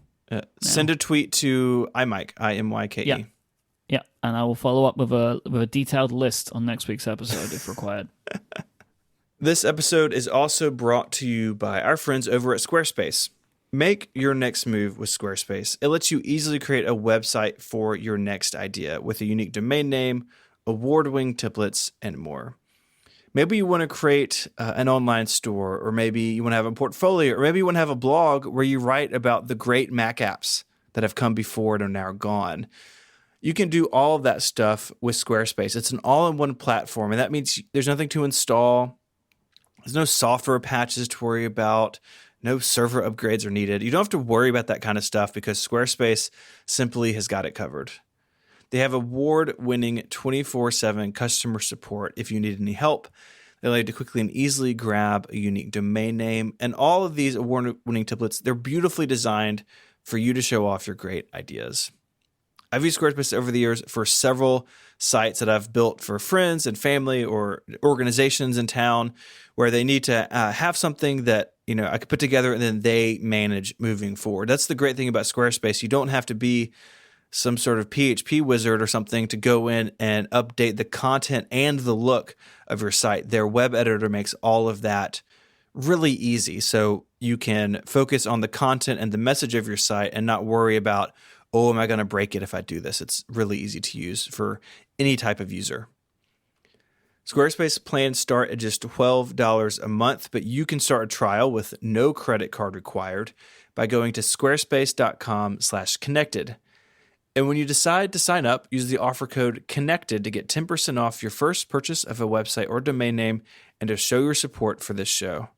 Send a tweet to iMyke, IMYKE. Yeah, and I will follow up with a detailed list on next week's episode if required. This episode is also brought to you by our friends over at Squarespace. Make your next move with Squarespace. It lets you easily create a website for your next idea with a unique domain name, award-winning templates, and more. Maybe you want to create an online store, or maybe you want to have a portfolio, or maybe you want to have a blog where you write about the great Mac apps that have come before and are now gone. You can do all of that stuff with Squarespace. It's an all-in-one platform, and that means there's nothing to install. There's no software patches to worry about. No server upgrades are needed. You don't have to worry about that kind of stuff because Squarespace simply has got it covered. They have award-winning 24/7 customer support if you need any help. They allow you to quickly and easily grab a unique domain name. And all of these award-winning templates, they're beautifully designed for you to show off your great ideas. I've used Squarespace over the years for several sites that I've built for friends and family or organizations in town where they need to have something that I could put together and then they manage moving forward. That's the great thing about Squarespace. You don't have to be some sort of PHP wizard or something to go in and update the content and the look of your site. Their web editor makes all of that really easy, so you can focus on the content and the message of your site and not worry about, oh, am I going to break it if I do this? It's really easy to use for any type of user. Squarespace plans start at just $12 a month, but you can start a trial with no credit card required by going to squarespace.com/connected. And when you decide to sign up, use the offer code CONNECTED to get 10% off your first purchase of a website or domain name and to show your support for this show.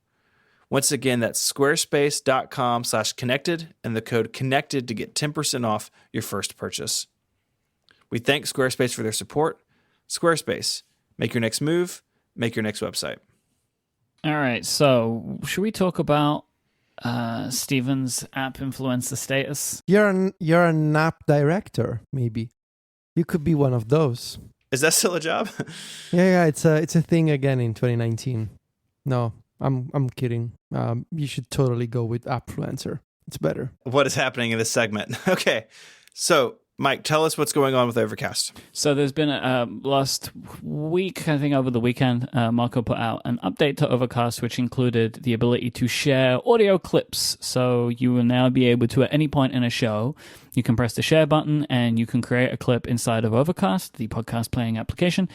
Once again, that's squarespace.com/connected and the code CONNECTED to get 10% off your first purchase. We thank Squarespace for their support. Squarespace, make your next move, make your next website. All right, so should we talk about Steven's app influencer status? You're an app director, maybe. You could be one of those. Is that still a job? Yeah, it's a thing again in 2019. No, I'm kidding. You should totally go with Appfluencer. It's better. What is happening in this segment? Okay, so Myke, tell us what's going on with Overcast. So there's been last week, I think over the weekend, Marco put out an update to Overcast, which included the ability to share audio clips. So you will now be able to, at any point in a show, you can press the share button and you can create a clip inside of Overcast, the podcast playing application,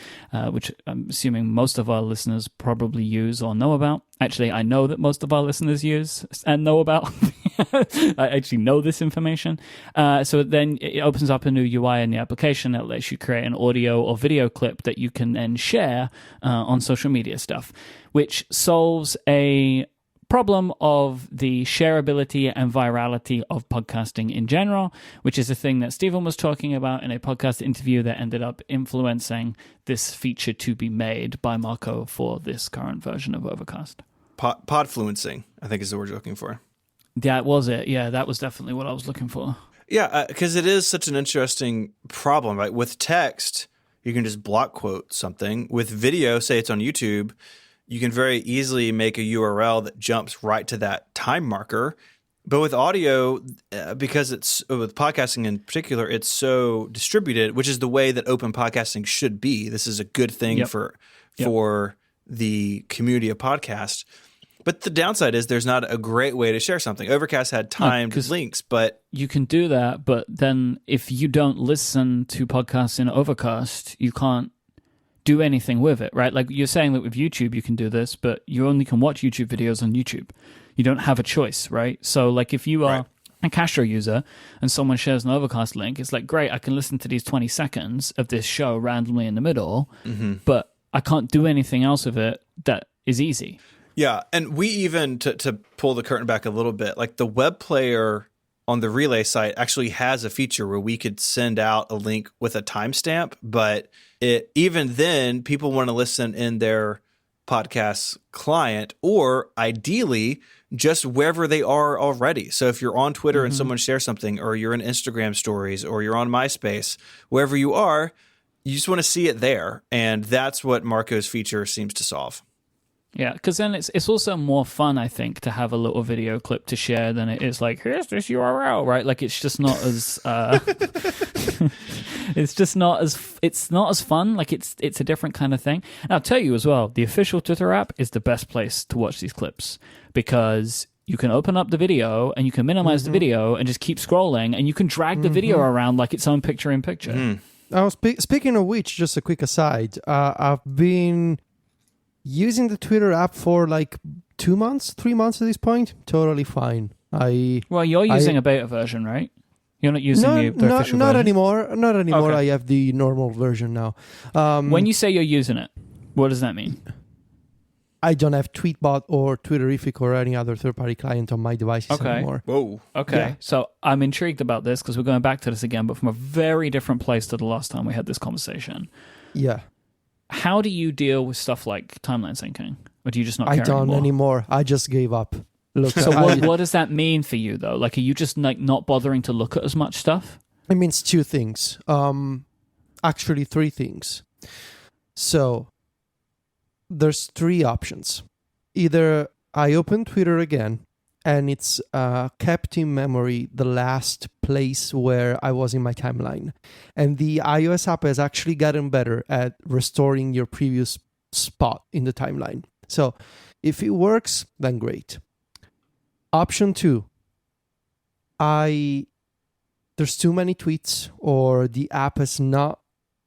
which I'm assuming most of our listeners probably use or know about. Actually, I know that most of our listeners use and know about. I actually know this information. So then it opens up a new UI in the application that lets you create an audio or video clip that you can then share on social media stuff, which solves a problem of the shareability and virality of podcasting in general, which is a thing that Stephen was talking about in a podcast interview that ended up influencing this feature to be made by Marco for this current version of Overcast. Podfluencing, I think is the word you're looking for. That was it. Yeah, that was definitely what I was looking for. Yeah, because it is such an interesting problem, right? With text, you can just block quote something. With video, say it's on YouTube, you can very easily make a URL that jumps right to that time marker. But with audio, because it's with podcasting in particular, it's so distributed, which is the way that open podcasting should be. This is a good thing for the community of podcasts. But the downside is there's not a great way to share something. Overcast had timed links, but you can do that. But then if you don't listen to podcasts in Overcast, you can't do anything with it, right? Like you're saying that with YouTube, you can do this, but you only can watch YouTube videos on YouTube. You don't have a choice, right? So like if you are a Castro user and someone shares an Overcast link, it's like, great, I can listen to these 20 seconds of this show randomly in the middle, but I can't do anything else with it that is easy. Yeah, and we even, to pull the curtain back a little bit, like the web player on the Relay site actually has a feature where we could send out a link with a timestamp, but even then, people want to listen in their podcast client or ideally just wherever they are already. So if you're on Twitter and someone shares something, or you're in Instagram stories, or you're on MySpace, wherever you are, you just want to see it there. And that's what Marco's feature seems to solve. Yeah, because then it's also more fun, I think, to have a little video clip to share than it is like, here's this URL, right? Like it's just not as it's not as fun. Like it's a different kind of thing. And I'll tell you as well, the official Twitter app is the best place to watch these clips because you can open up the video and you can minimize the video and just keep scrolling, and you can drag the video around like its own picture in picture. Speaking of which, just a quick aside, I've been using the Twitter app for like 3 months at this point. Totally fine. Well, you're using a beta version, right? You're not using the official not version? anymore. Not anymore. Okay. I have the normal version now. When you say you're using it, what does that mean? I don't have Tweetbot or Twitterific or any other third-party client on my devices anymore. Whoa. Okay. Yeah. So I'm intrigued about this because we're going back to this again, but from a very different place to the last time we had this conversation. Yeah. How do you deal with stuff like timeline syncing? Or do you just not care I don't anymore. I just gave up. Look, so what does that mean for you, though? Like, are you just like not bothering to look at as much stuff? It means two things. Actually, three things. So there's three options. Either I open Twitter again, and it's kept in memory the last place where I was in my timeline. And the iOS app has actually gotten better at restoring your previous spot in the timeline. So if it works, then great. Option two, there's too many tweets, or the app has not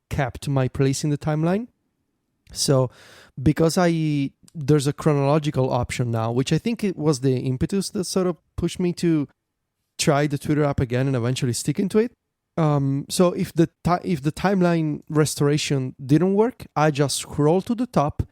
kept my place in the timeline. So because there's a chronological option now, which I think it was the impetus that sort of pushed me to try the Twitter app again and eventually stick into it. So if the timeline restoration didn't work, I just scroll to the top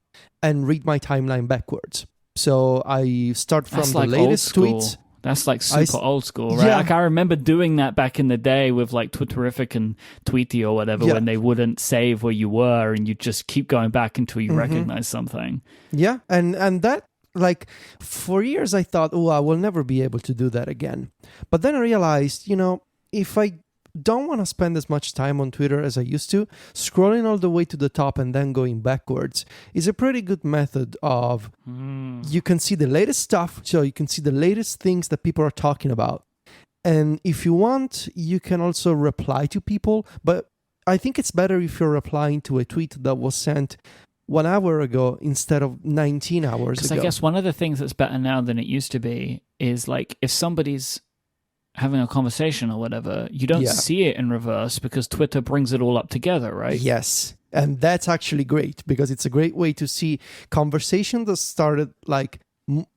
and read my timeline backwards. So I start from the latest tweets. That's like super old school, right? Yeah. Like I remember doing that back in the day with like Twitterific and Tweety or whatever, when they wouldn't save where you were and you just keep going back until you recognize something. Yeah, and that, like, for years I thought, I will never be able to do that again. But then I realized, if I don't want to spend as much time on Twitter as I used to, scrolling all the way to the top and then going backwards is a pretty good method of you can see the latest stuff, so you can see the latest things that people are talking about. And if you want, you can also reply to people, but I think it's better if you're replying to a tweet that was sent 1 hour ago instead of 19 hours ago. Because I guess one of the things that's better now than it used to be is like if somebody's having a conversation or whatever, you don't see it in reverse because Twitter brings it all up together, right? Yes. And that's actually great because it's a great way to see conversation that started like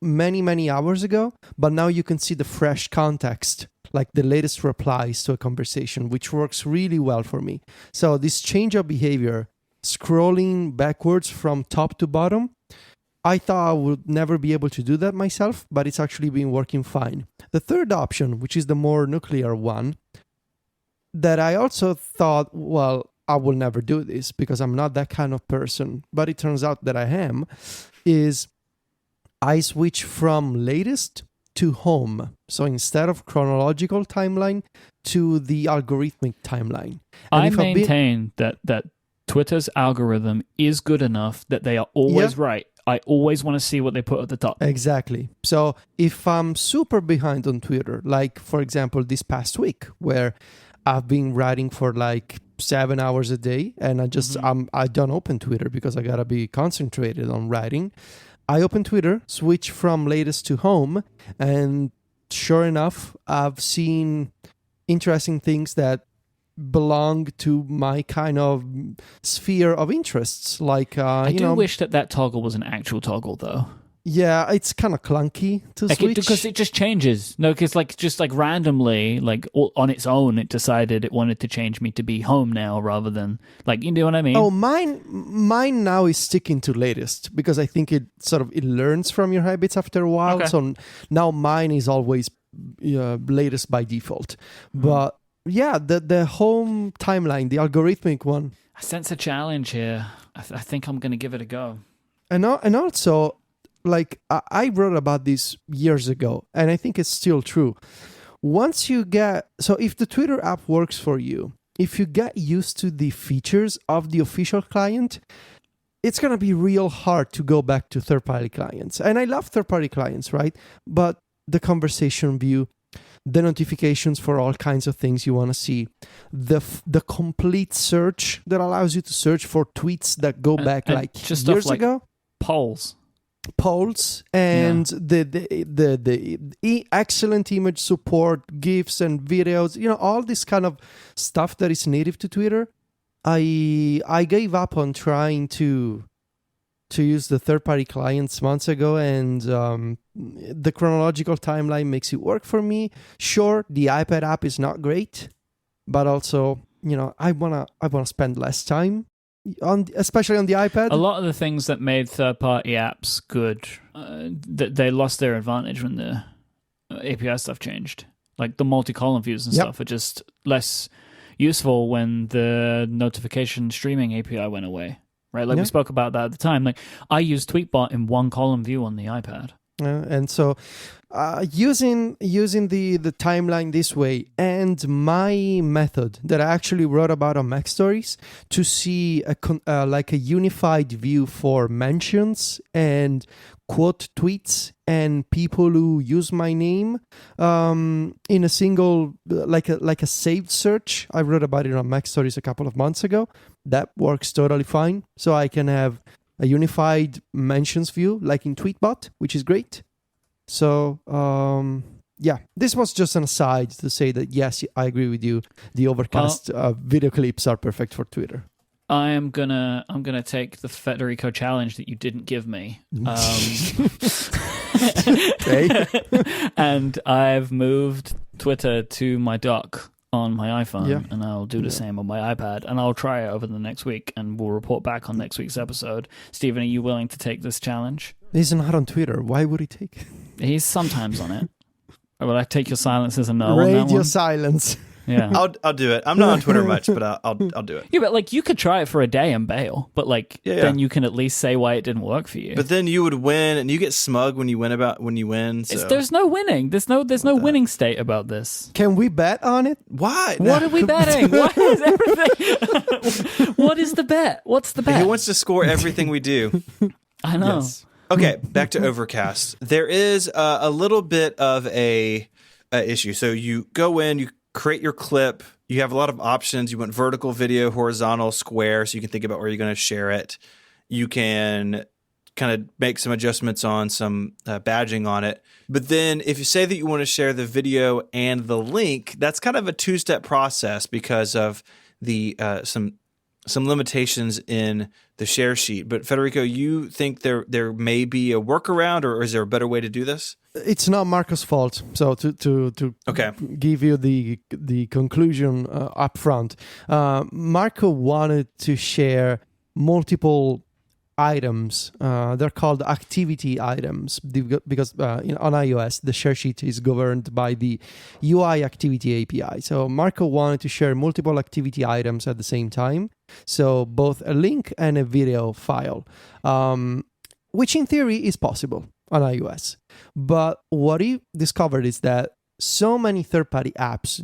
many, many hours ago, but now you can see the fresh context, like the latest replies to a conversation, which works really well for me. So this change of behavior, scrolling backwards from top to bottom, I thought I would never be able to do that myself, but it's actually been working fine. The third option, which is the more nuclear one, that I also thought, well, I will never do this because I'm not that kind of person, but it turns out that I am, is I switch from latest to home. So instead of chronological timeline to the algorithmic timeline. And I maintain that Twitter's algorithm is good enough that they are always right. I always want to see what they put at the top. Exactly. So if I'm super behind on Twitter, like for example this past week where I've been writing for like 7 hours a day and I don't open Twitter because I gotta be concentrated on writing. I open Twitter, switch from latest to home, and sure enough, I've seen interesting things that belong to my kind of sphere of interests. Like, I do wish that toggle was an actual toggle, though. Yeah, it's kind of clunky to switch. Because it just changes. No, because just randomly, on its own, it decided it wanted to change me to be home now rather than, you know what I mean? Oh, mine now is sticking to latest because I think it learns from your habits after a while. Okay. So now mine is always latest by default. But yeah, the home timeline, the algorithmic one. I sense a challenge here. I think I'm going to give it a go. And also, I wrote about this years ago, and I think it's still true. If the Twitter app works for you, if you get used to the features of the official client, it's going to be real hard to go back to third-party clients. And I love third-party clients, right? But the conversation view, the notifications for all kinds of things you want to see, the complete search that allows you to search for tweets that go back just years ago. Polls and the excellent image support, GIFs and videos, all this kind of stuff that is native to Twitter. I gave up on trying to use the third-party clients months ago, and the chronological timeline makes it work for me. Sure, the iPad app is not great, but also, I wanna spend less time especially on the iPad. A lot of the things that made third-party apps good, they lost their advantage when the API stuff changed. Like the multi-column views and stuff are just less useful when the notification streaming API went away. Right? We spoke about that at the time. I use Tweetbot in one column view on the iPad. And so using the timeline this way and my method that I actually wrote about on Mac Stories to see a unified view for mentions and quote tweets and people who use my name in a single like a saved search. I wrote about it on Mac Stories a couple of months ago. That works totally fine. So I can have a unified mentions view like in Tweetbot, which is great. So, this was just an aside to say that, yes, I agree with you. The Overcast video clips are perfect for Twitter. I'm gonna take the Federico challenge that you didn't give me. And I've moved Twitter to my dock on my iPhone, and I'll do the same on my iPad, and I'll try it over the next week, and we'll report back on next week's episode. Stephen, are you willing to take this challenge? He's not on Twitter. Why would he take it? He's sometimes on it. Will I take your silence as a no? Radio silence. Yeah, I'll do it. I'm not on Twitter much, but I'll do it. Yeah, but you could try it for a day and bail, but then you can at least say why it didn't work for you. But then you would win, and you get smug when you win. So. There's no winning. There's no winning state about this. Can we bet on it? Why? What are we betting? What is everything? What is the bet? What's the bet? He wants to score everything we do. I know. Yes. Okay, back to Overcast. There is a little bit of a issue. So you go in, you create your clip. You have a lot of options. You want vertical video, horizontal, square, so you can think about where you're going to share it. You can kind of make some adjustments on some badging on it. But then if you say that you want to share the video and the link, that's kind of a two-step process because of the some limitations in the share sheet. But Federico, you think there may be a workaround, or is there a better way to do this? It's not Marco's fault. So to Okay. give you the conclusion up front, Marco wanted to share multiple items. They're called activity items because on iOS the share sheet is governed by the UI activity API. So Marco wanted to share multiple activity items at the same time. So both a link and a video file, which in theory is possible on iOS. But what he discovered is that so many third-party apps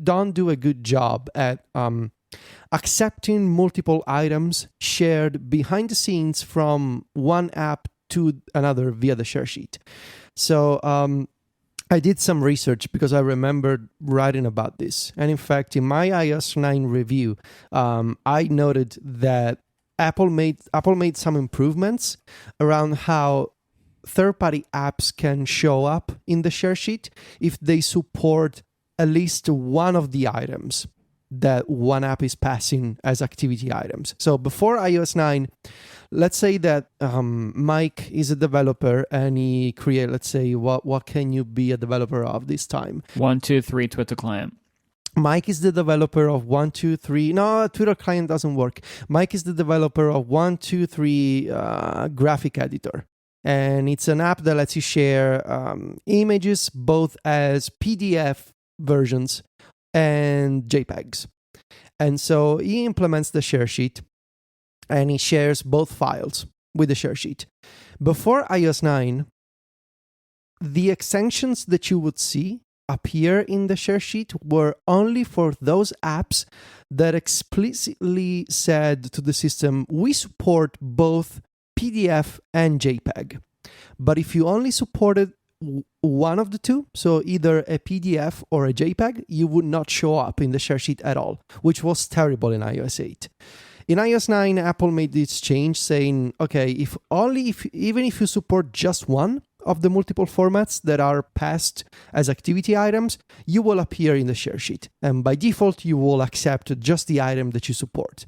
don't do a good job at accepting multiple items shared behind the scenes from one app to another via the share sheet. So I did some research because I remembered writing about this. And in fact, in my iOS 9 review, I noted that Apple made some improvements around how third-party apps can show up in the share sheet if they support at least one of the items that one app is passing as activity items. So before iOS 9, let's say that Myke is a developer and he create, let's say, what can you be a developer of this time? 123 Twitter client. Myke is the developer of 123. No, Twitter client doesn't work. Myke is the developer of 123 graphic editor. And it's an app that lets you share images both as PDF versions and JPEGs. And so he implements the share sheet and he shares both files with the share sheet. Before iOS 9, the extensions that you would see appear in the share sheet were only for those apps that explicitly said to the system, we support both PDF and JPEG. But if you only supported one of the two, so either a PDF or a JPEG, you would not show up in the share sheet at all, which was terrible in iOS 8. In iOS 9, Apple made this change saying, okay, even if you support just one of the multiple formats that are passed as activity items, you will appear in the share sheet. And by default, you will accept just the item that you support.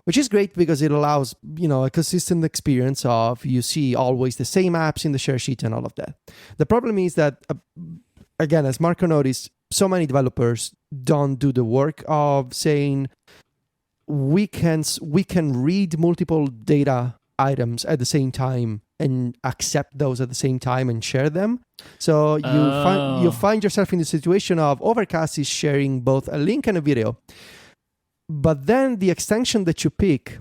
Which is great because it allows, a consistent experience of you see always the same apps in the share sheet and all of that. The problem is that, again, as Marco noticed, so many developers don't do the work of saying we can read multiple data items at the same time and accept those at the same time and share them. So you find yourself in the situation of Overcast is sharing both a link and a video. But then the extension that you pick,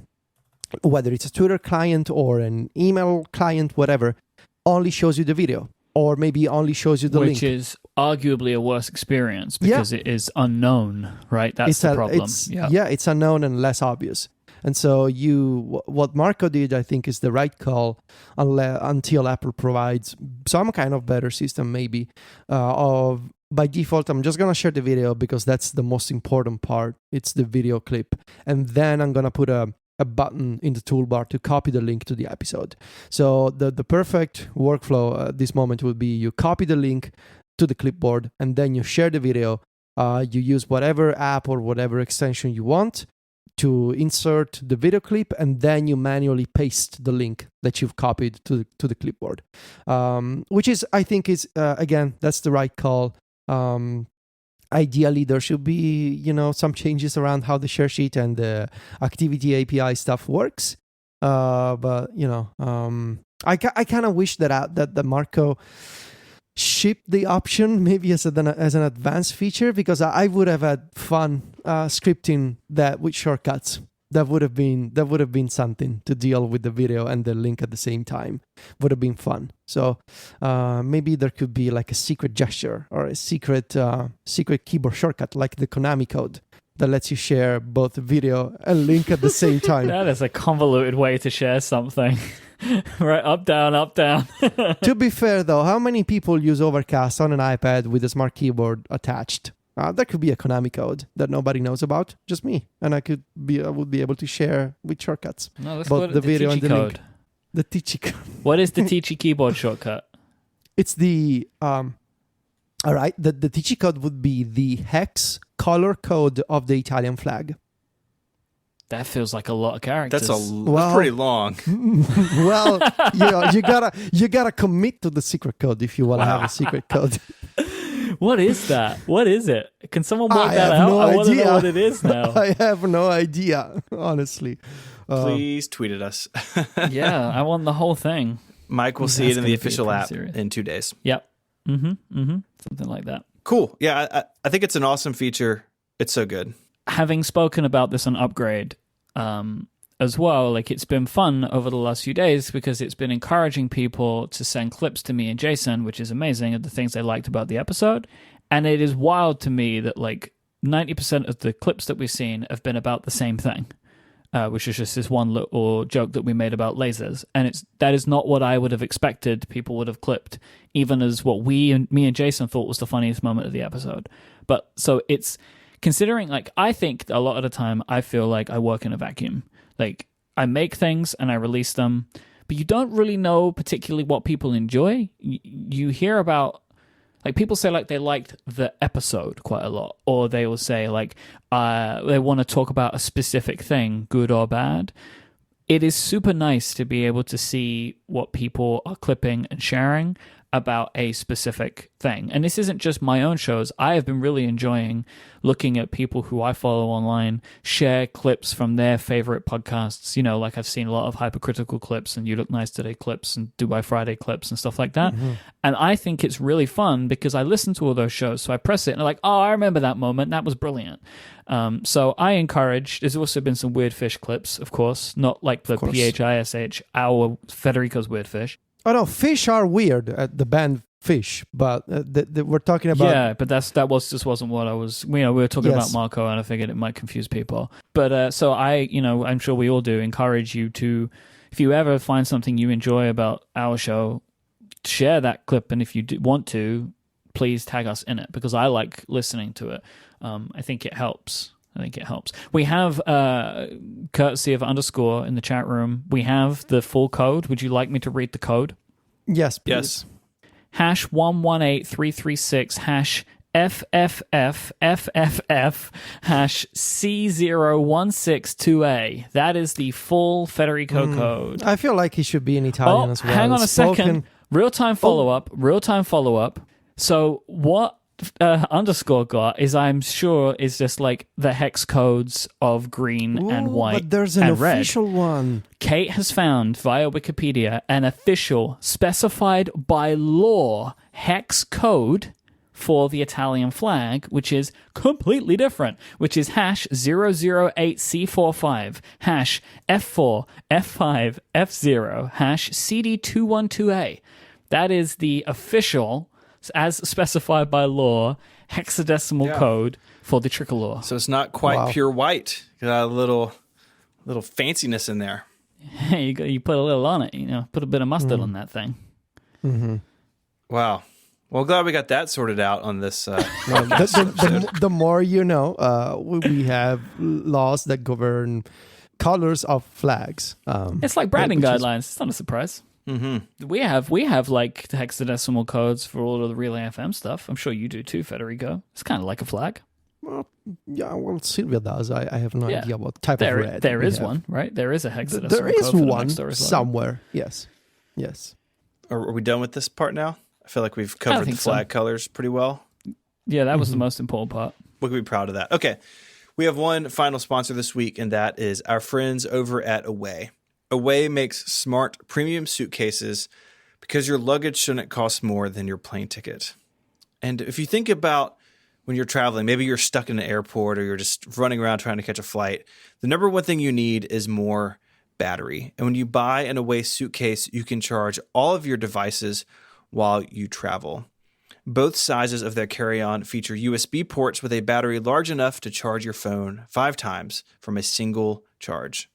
whether it's a Twitter client or an email client, whatever, only shows you the video or maybe only shows you the link. Which is arguably a worse experience because it is unknown, right? That's the problem. It's unknown and less obvious. And so what Marco did, I think, is the right call until Apple provides some kind of better system maybe of... By default, I'm just going to share the video because that's the most important part. It's the video clip. And then I'm going to put a button in the toolbar to copy the link to the episode. So the perfect workflow at this moment would be you copy the link to the clipboard and then you share the video. You use whatever app or whatever extension you want to insert the video clip, and then you manually paste the link that you've copied to the clipboard. Which is, I think, again, that's the right call. Ideally, there should be, some changes around how the share sheet and the activity API stuff works. But I kind of wish that Marco shipped the option maybe as an advanced feature, because I would have had fun scripting that with shortcuts. That would have been something to deal with the video and the link at the same time. Would have been fun. So maybe there could be like a secret gesture or a secret keyboard shortcut, like the Konami code that lets you share both video and link at the same time. That is a convoluted way to share something. Right, up, down, up, down. To be fair, though, how many people use Overcast on an iPad with a smart keyboard attached? That could be a Konami code that nobody knows about, just me, and I would be able to share with shortcuts No, let's both the video and the link. The Tichy code. What is the Tichy keyboard shortcut? It's the all right. The Tichy code would be the hex color code of the Italian flag. That feels like a lot of characters. That's pretty long. Well, you gotta commit to the secret code if you want to have a secret code. What is that? What is it? Can someone work that have out? no I want to idea. know what it is now. I have no idea, honestly. Please tweet at us. Yeah, I want the whole thing. Mike will see That's it in gonna the be official pretty app serious. in 2 days. Yep. Something like that. Cool. Yeah, I think it's an awesome feature. It's so good. Having spoken about this on Upgrade as well, like it's been fun over the last few days because it's been encouraging people to send clips to me and Jason, which is amazing, of the things they liked about the episode. And it is wild to me that like 90% of the clips that we've seen have been about the same thing, which is just this one little joke that we made about lasers. And that is not what I would have expected people would have clipped, even as what me and Jason thought was the funniest moment of the episode. But so it's considering, like, I think a lot of the time I feel like I work in a vacuum. Like, I make things and I release them, but you don't really know particularly what people enjoy. You hear about, like, people say, like, they liked the episode quite a lot, or they will say, like, they want to talk about a specific thing, good or bad. It is super nice to be able to see what people are clipping and sharing about a specific thing. And this isn't just my own shows. I have been really enjoying looking at people who I follow online share clips from their favorite podcasts. You know, like I've seen a lot of Hypercritical clips and You Look Nice Today clips and Dubai Friday clips and stuff like that. And I think it's really fun because I listen to all those shows. So I press it and I'm like, oh, I remember that moment. That was brilliant. So I encourage, there's also been some Weird Fish clips, of course, not like the PHISH, our Federico's Weird Fish. Oh no, fish are weird. The band Fish, but we're talking about. Yeah, but that wasn't what I was. You know, we were talking about Marco, and I figured it might confuse people. But so I'm sure we all do encourage you to, if you ever find something you enjoy about our show, share that clip, and if you want to, please tag us in it because I like listening to it. I think it helps. We have, courtesy of Underscore in the chat room, we have the full code. Would you like me to read the code? Yes, please. Yes. Hash 118336 hash FFFFFF hash C0162A. That is the full Federico code. I feel like he should be in Italian as well. Hang on a second. Real-time follow-up. So what Underscore got is, I'm sure, is just like the hex codes of green and white. But there's an and official red. one. Kate has found via Wikipedia an official, specified by law hex code for the Italian flag, which is completely different, which is hash 008C45, hash F4, F5, F0, hash CD212A. That is the official, as specified by law, hexadecimal code for the tricolor. So it's not quite pure white. Got a little fanciness in there. Hey, you put a little on it, you know, put a bit of mustard on that thing. Mm-hmm. Wow. Well, glad we got that sorted out on this. The more you know, we have laws that govern colors of flags. It's like branding guidelines. It's not a surprise. Mm-hmm. We have like hexadecimal codes for all of the Relay FM stuff. I'm sure you do too, Federico. It's kind of like a flag. Well, Sylvia does. I have no idea what type of red. There is one, right? There is a hexadecimal There is code for the one Next Story Slide. somewhere. Yes. Are we done with this part now? I feel like we've covered the flag colors pretty well. Yeah, that was the most important part. We can be proud of that. Okay. We have one final sponsor this week, and that is our friends over at Away. Away makes smart premium suitcases because your luggage shouldn't cost more than your plane ticket. And if you think about when you're traveling, maybe you're stuck in an airport or you're just running around trying to catch a flight, the number one thing you need is more battery. And when you buy an Away suitcase, you can charge all of your devices while you travel. Both sizes of their carry-on feature USB ports with a battery large enough to charge your phone 5 times from a single charge.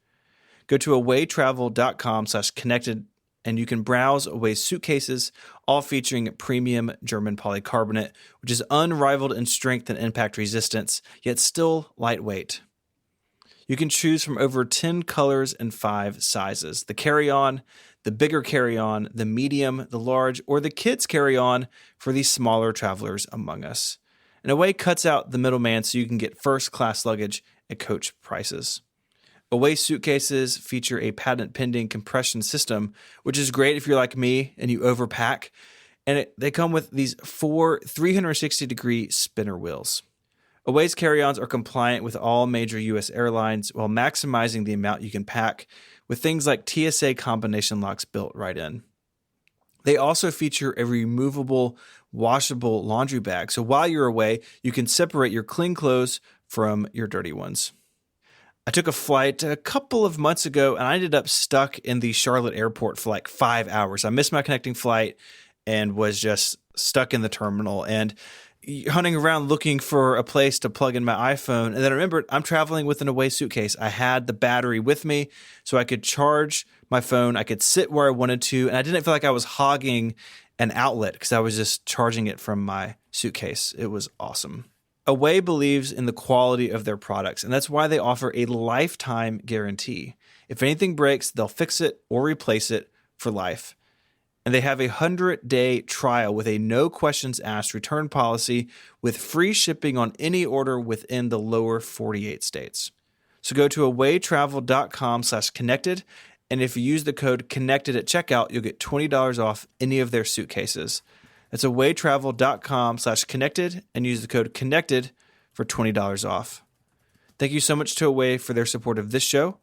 Go to awaytravel.com/connected and you can browse Away suitcases, all featuring premium German polycarbonate, which is unrivaled in strength and impact resistance, yet still lightweight. You can choose from over 10 colors and 5 sizes. The carry-on, the bigger carry-on, the medium, the large, or the kids carry-on for the smaller travelers among us. And Away cuts out the middleman so you can get first-class luggage at coach prices. Away suitcases feature a patent-pending compression system, which is great if you're like me and you overpack. And they come with these 4 360-degree spinner wheels. Away's carry-ons are compliant with all major U.S. airlines while maximizing the amount you can pack with things like TSA combination locks built right in. They also feature a removable, washable laundry bag, so while you're away, you can separate your clean clothes from your dirty ones. I took a flight a couple of months ago, and I ended up stuck in the Charlotte airport for like 5 hours. I missed my connecting flight and was just stuck in the terminal and hunting around looking for a place to plug in my iPhone. And then I remembered I'm traveling with an Away suitcase. I had the battery with me so I could charge my phone. I could sit where I wanted to, and I didn't feel like I was hogging an outlet because I was just charging it from my suitcase. It was awesome. Away believes in the quality of their products, and that's why they offer a lifetime guarantee. If anything breaks, they'll fix it or replace it for life. And they have a 100-day trial with a no questions asked return policy with free shipping on any order within the lower 48 states. So go to awaytravel.com/connected, and if you use the code CONNECTED at checkout, you'll get $20 off any of their suitcases. That's awaytravel.com/connected and use the code CONNECTED for $20 off. Thank you so much to Away for their support of this show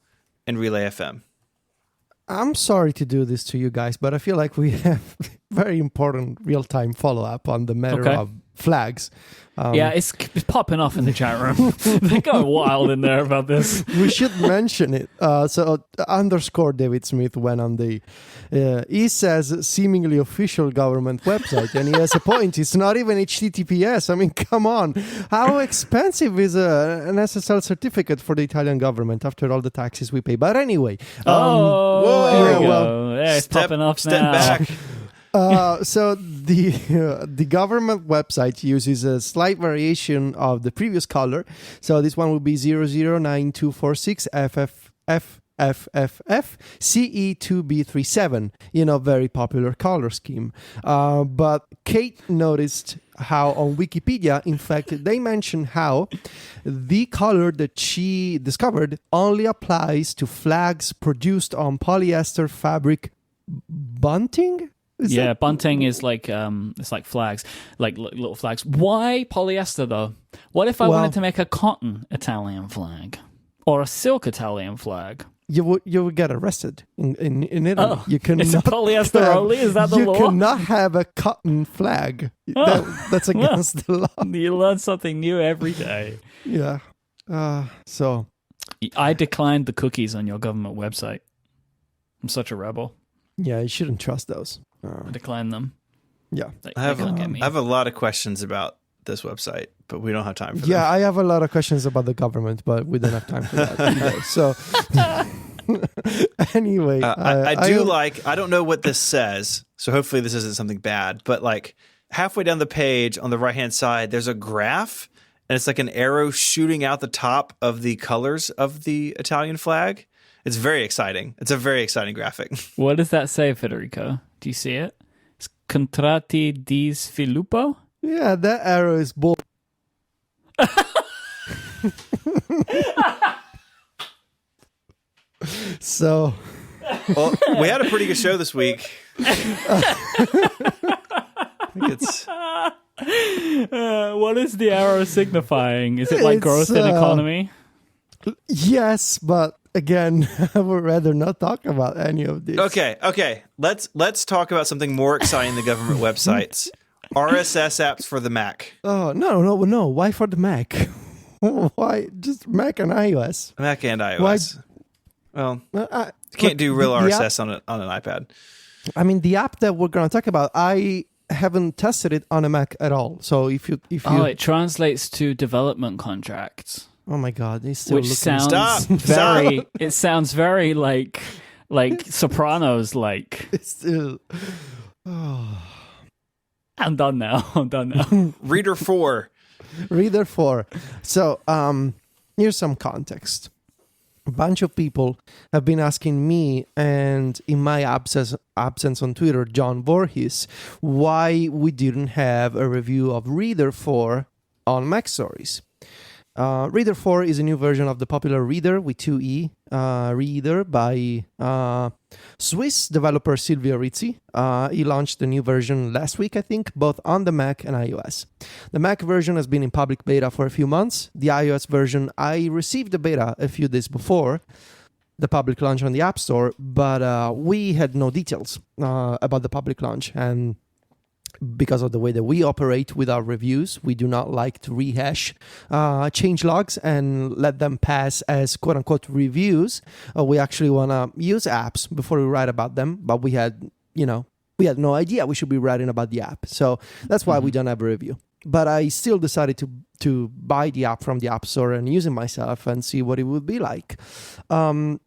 and Relay FM. I'm sorry to do this to you guys, but I feel like we have very important real-time follow-up on the matter of flags. It's popping off in the chat room. They're going wild in there about this. We should mention it. So underscore David Smith went on the, he says seemingly official government website, and he has a point. It's not even HTTPS. I mean, come on. How expensive is an SSL certificate for the Italian government after all the taxes we pay? But anyway. There we go. It's popping off step now. back. So the government website uses a slight variation of the previous color. So this one will be 009246 FFFF CE2B37, very popular color scheme. But Kate noticed how on Wikipedia, in fact, they mention how the color that she discovered only applies to flags produced on polyester fabric bunting. Bunting is like it's like flags, like little flags. Why polyester though? What if I wanted to make a cotton Italian flag or a silk Italian flag? You would get arrested in Italy. Oh, you cannot it's a polyester only? Is that the law? You cannot have a cotton flag. That's against the law. You learn something new every day. Yeah. So I declined the cookies on your government website. I'm such a rebel. Yeah, you shouldn't trust those. I declined them. Yeah. I have a lot of questions about this website, but we don't have time for that. Yeah, I have a lot of questions about the government, but we don't have time for that either. So anyway. I don't know what this says, so hopefully this isn't something bad, but like halfway down the page on the right-hand side, there's a graph, and it's like an arrow shooting out the top of the colors of the Italian flag. It's very exciting. It's a very exciting graphic. What does that say, Federico? Do you see it? It's Contratti di Sviluppo? Yeah, that arrow is bull. So. Well, we had a pretty good show this week. I think it's. What is the arrow signifying? Is it like growth in economy? Yes, but again, I would rather not talk about any of this. Okay. Let's talk about something more exciting than government websites. RSS apps for the Mac. Oh, no. Why for the Mac? Why just Mac and iOS? Mac and iOS. Why? Well, you can't do real RSS on an iPad. I mean, the app that we're going to talk about, I haven't tested it on a Mac at all. So if you it translates to development contracts. Oh my God! It sounds very like Sopranos like. It's still. I'm done now. Reader 4. So, here's some context. a bunch of people have been asking me, and in my absence on Twitter, John Voorhees, why we didn't have a review of Reader 4 on Mac Stories. Reader 4 is a new version of the popular Reader with 2E, Reader by Swiss developer Silvio Rizzi. He launched the new version last week, I think, both on the Mac and iOS. The Mac version has been in public beta for a few months. The iOS version, I received the beta a few days before the public launch on the App Store, but we had no details about the public launch, and because of the way that we operate with our reviews, we do not like to rehash change logs and let them pass as quote-unquote reviews. We actually want to use apps before we write about them, but we had no idea we should be writing about the app. So that's why we don't have a review. But I still decided to buy the app from the App Store and use it myself and see what it would be like. And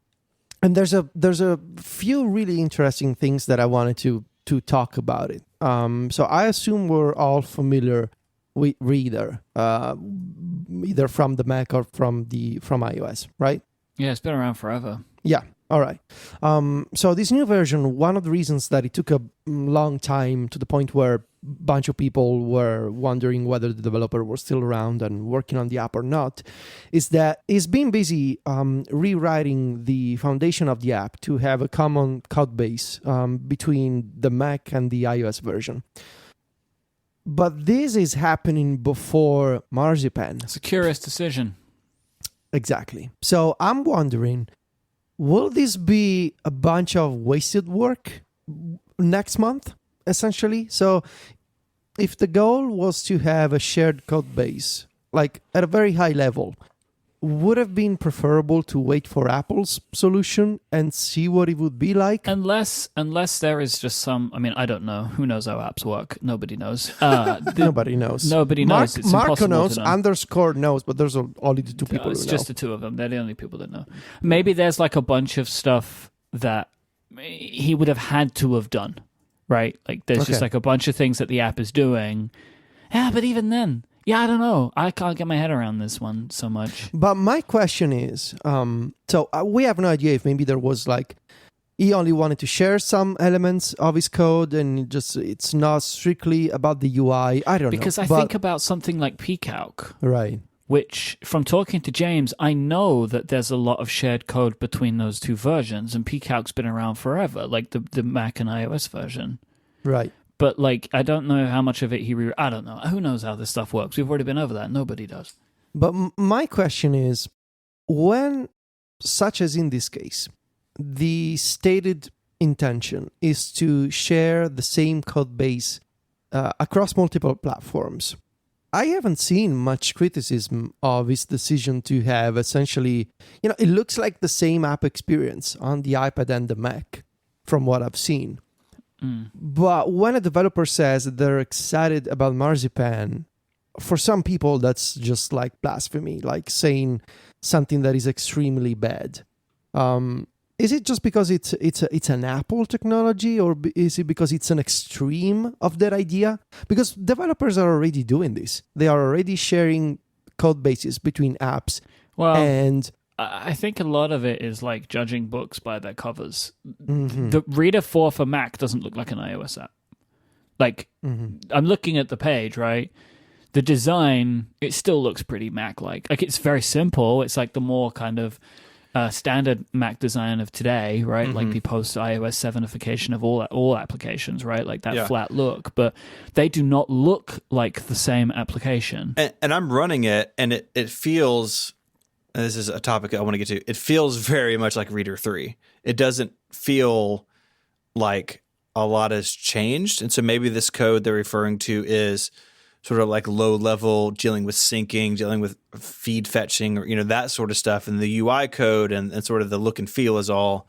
there's a few really interesting things that I wanted to talk about it. So I assume we're all familiar with Reader, either from the Mac or from iOS, right? Yeah, it's been around forever. Yeah. All right. So this new version, one of the reasons that it took a long time to the point where a bunch of people were wondering whether the developer was still around and working on the app or not, is that he's been busy rewriting the foundation of the app to have a common code base between the Mac and the iOS version. But this is happening before Marzipan. It's a curious decision. Exactly. So I'm wondering, will this be a bunch of wasted work next month, essentially? So if the goal was to have a shared code base, like at a very high level, would have been preferable to wait for Apple's solution and see what it would be like? Unless there is just some, I mean, I don't know. Who knows how apps work? Nobody knows. Nobody knows. Nobody knows. It's Marco impossible knows, to know. _knows, but there's only the two people who know. It's just the two of them. They're the only people that know. Maybe there's like a bunch of stuff that he would have had to have done, right? Like there's just like a bunch of things that the app is doing. Yeah, but even then, yeah, I don't know. I can't get my head around this one so much. But my question is, we have no idea if maybe there was like, he only wanted to share some elements of his code and it's not strictly about the UI. I don't know. Because I think about something like pcalc. Right. Which, from talking to James, I know that there's a lot of shared code between those two versions, and pcalc's been around forever, like the Mac and iOS version. Right. But, like, I don't know how much of it I don't know. Who knows how this stuff works? We've already been over that. Nobody does. But my question is, when, such as in this case, the stated intention is to share the same code base across multiple platforms, I haven't seen much criticism of his decision to have essentially, it looks like the same app experience on the iPad and the Mac from what I've seen. But when a developer says that they're excited about Marzipan, for some people that's just like blasphemy, like saying something that is extremely bad. Is it just because it's an Apple technology, or is it because it's an extreme of that idea? Because developers are already doing this. They are already sharing code bases between apps. Well, and I think a lot of it is like judging books by their covers. The Reader 4 for Mac doesn't look like an iOS app. Like, I'm looking at the page, right? The design, it still looks pretty Mac-like. Like, it's very simple. It's like the more kind of standard Mac design of today, right? Like the post-iOS 7ification of all applications, right? Like that flat look. But they do not look like the same application. And I'm running it, and it feels... And this is a topic I want to get to. It feels very much like Reader 3. It doesn't feel like a lot has changed. And so maybe this code they're referring to is sort of like low level, dealing with syncing, dealing with feed fetching, or that sort of stuff. And the UI code and sort of the look and feel is all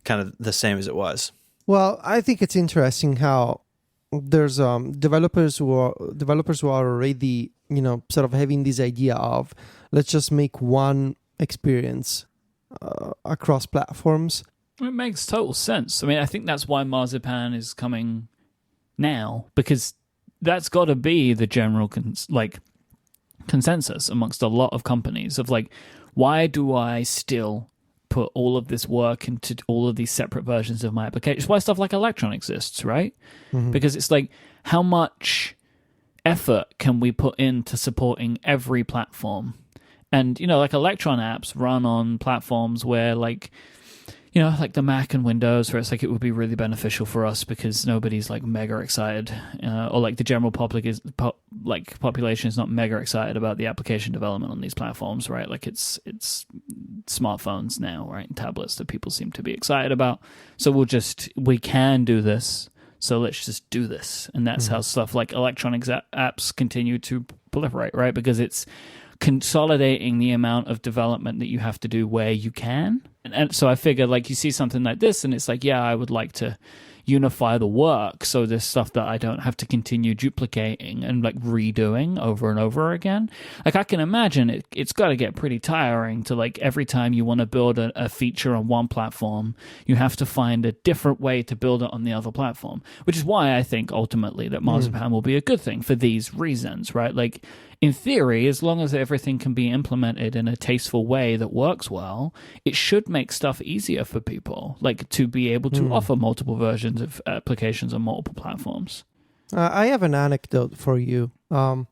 kind of the same as it was. Well, I think it's interesting how there's developers who are already sort of having this idea of, let's just make one experience across platforms. It makes total sense. I mean, I think that's why Marzipan is coming now, because that's got to be the general consensus amongst a lot of companies of like, why do I still put all of this work into all of these separate versions of my application. It's why stuff like Electron exists, right? Because it's like, how much effort can we put into supporting every platform? And, like Electron apps run on platforms where like the Mac and Windows, where it's like it would be really beneficial for us because nobody's like mega excited, or like the general public population is not mega excited about the application development on these platforms, right? Like it's smartphones now, right, and tablets that people seem to be excited about. So we can do this. So let's just do this, and that's how stuff like electronic apps continue to proliferate, right? Because it's consolidating the amount of development that you have to do where you can. And so I figure, like, you see something like this and it's like, yeah, I would like to unify the work, so there's stuff that I don't have to continue duplicating and like redoing over and over again. Like, I can imagine it's got to get pretty tiring to, like, every time you want to build a feature on one platform, you have to find a different way to build it on the other platform, which is why I think ultimately that Marzipan will be a good thing for these reasons, right? Like, in theory, as long as everything can be implemented in a tasteful way that works well, it should make stuff easier for people, like, to be able to offer multiple versions of applications on multiple platforms. I have an anecdote for you. So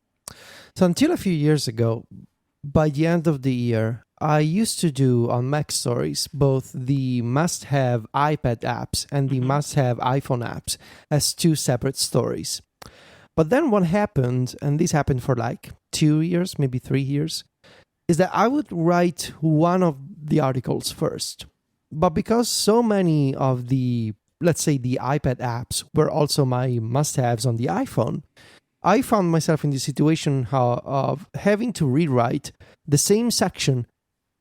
until a few years ago, by the end of the year, I used to do on Mac Stories both the must-have iPad apps and the must-have iPhone apps as two separate stories. But then what happened, and this happened for like 2 years, maybe 3 years, is that I would write one of the articles first. But because so many of the, let's say, the iPad apps were also my must-haves on the iPhone, I found myself in the situation of having to rewrite the same section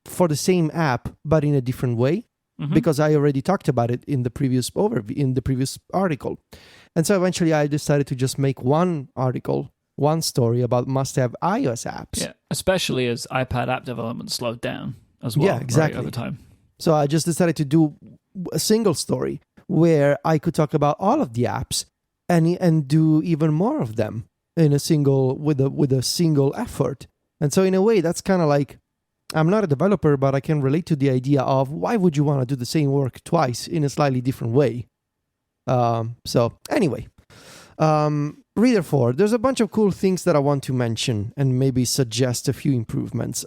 for the same app, but in a different way, because I already talked about it in the previous overview, in the previous article. And so eventually I decided to just make one article, one story about must-have iOS apps. Yeah, especially as iPad app development slowed down as well, yeah, exactly. Right, over time. So I just decided to do a single story where I could talk about all of the apps and do even more of them in a single with a single effort. And so in a way, that's kind of like, I'm not a developer, but I can relate to the idea of why would you want to do the same work twice in a slightly different way? So anyway, Reader 4, there's a bunch of cool things that I want to mention and maybe suggest a few improvements.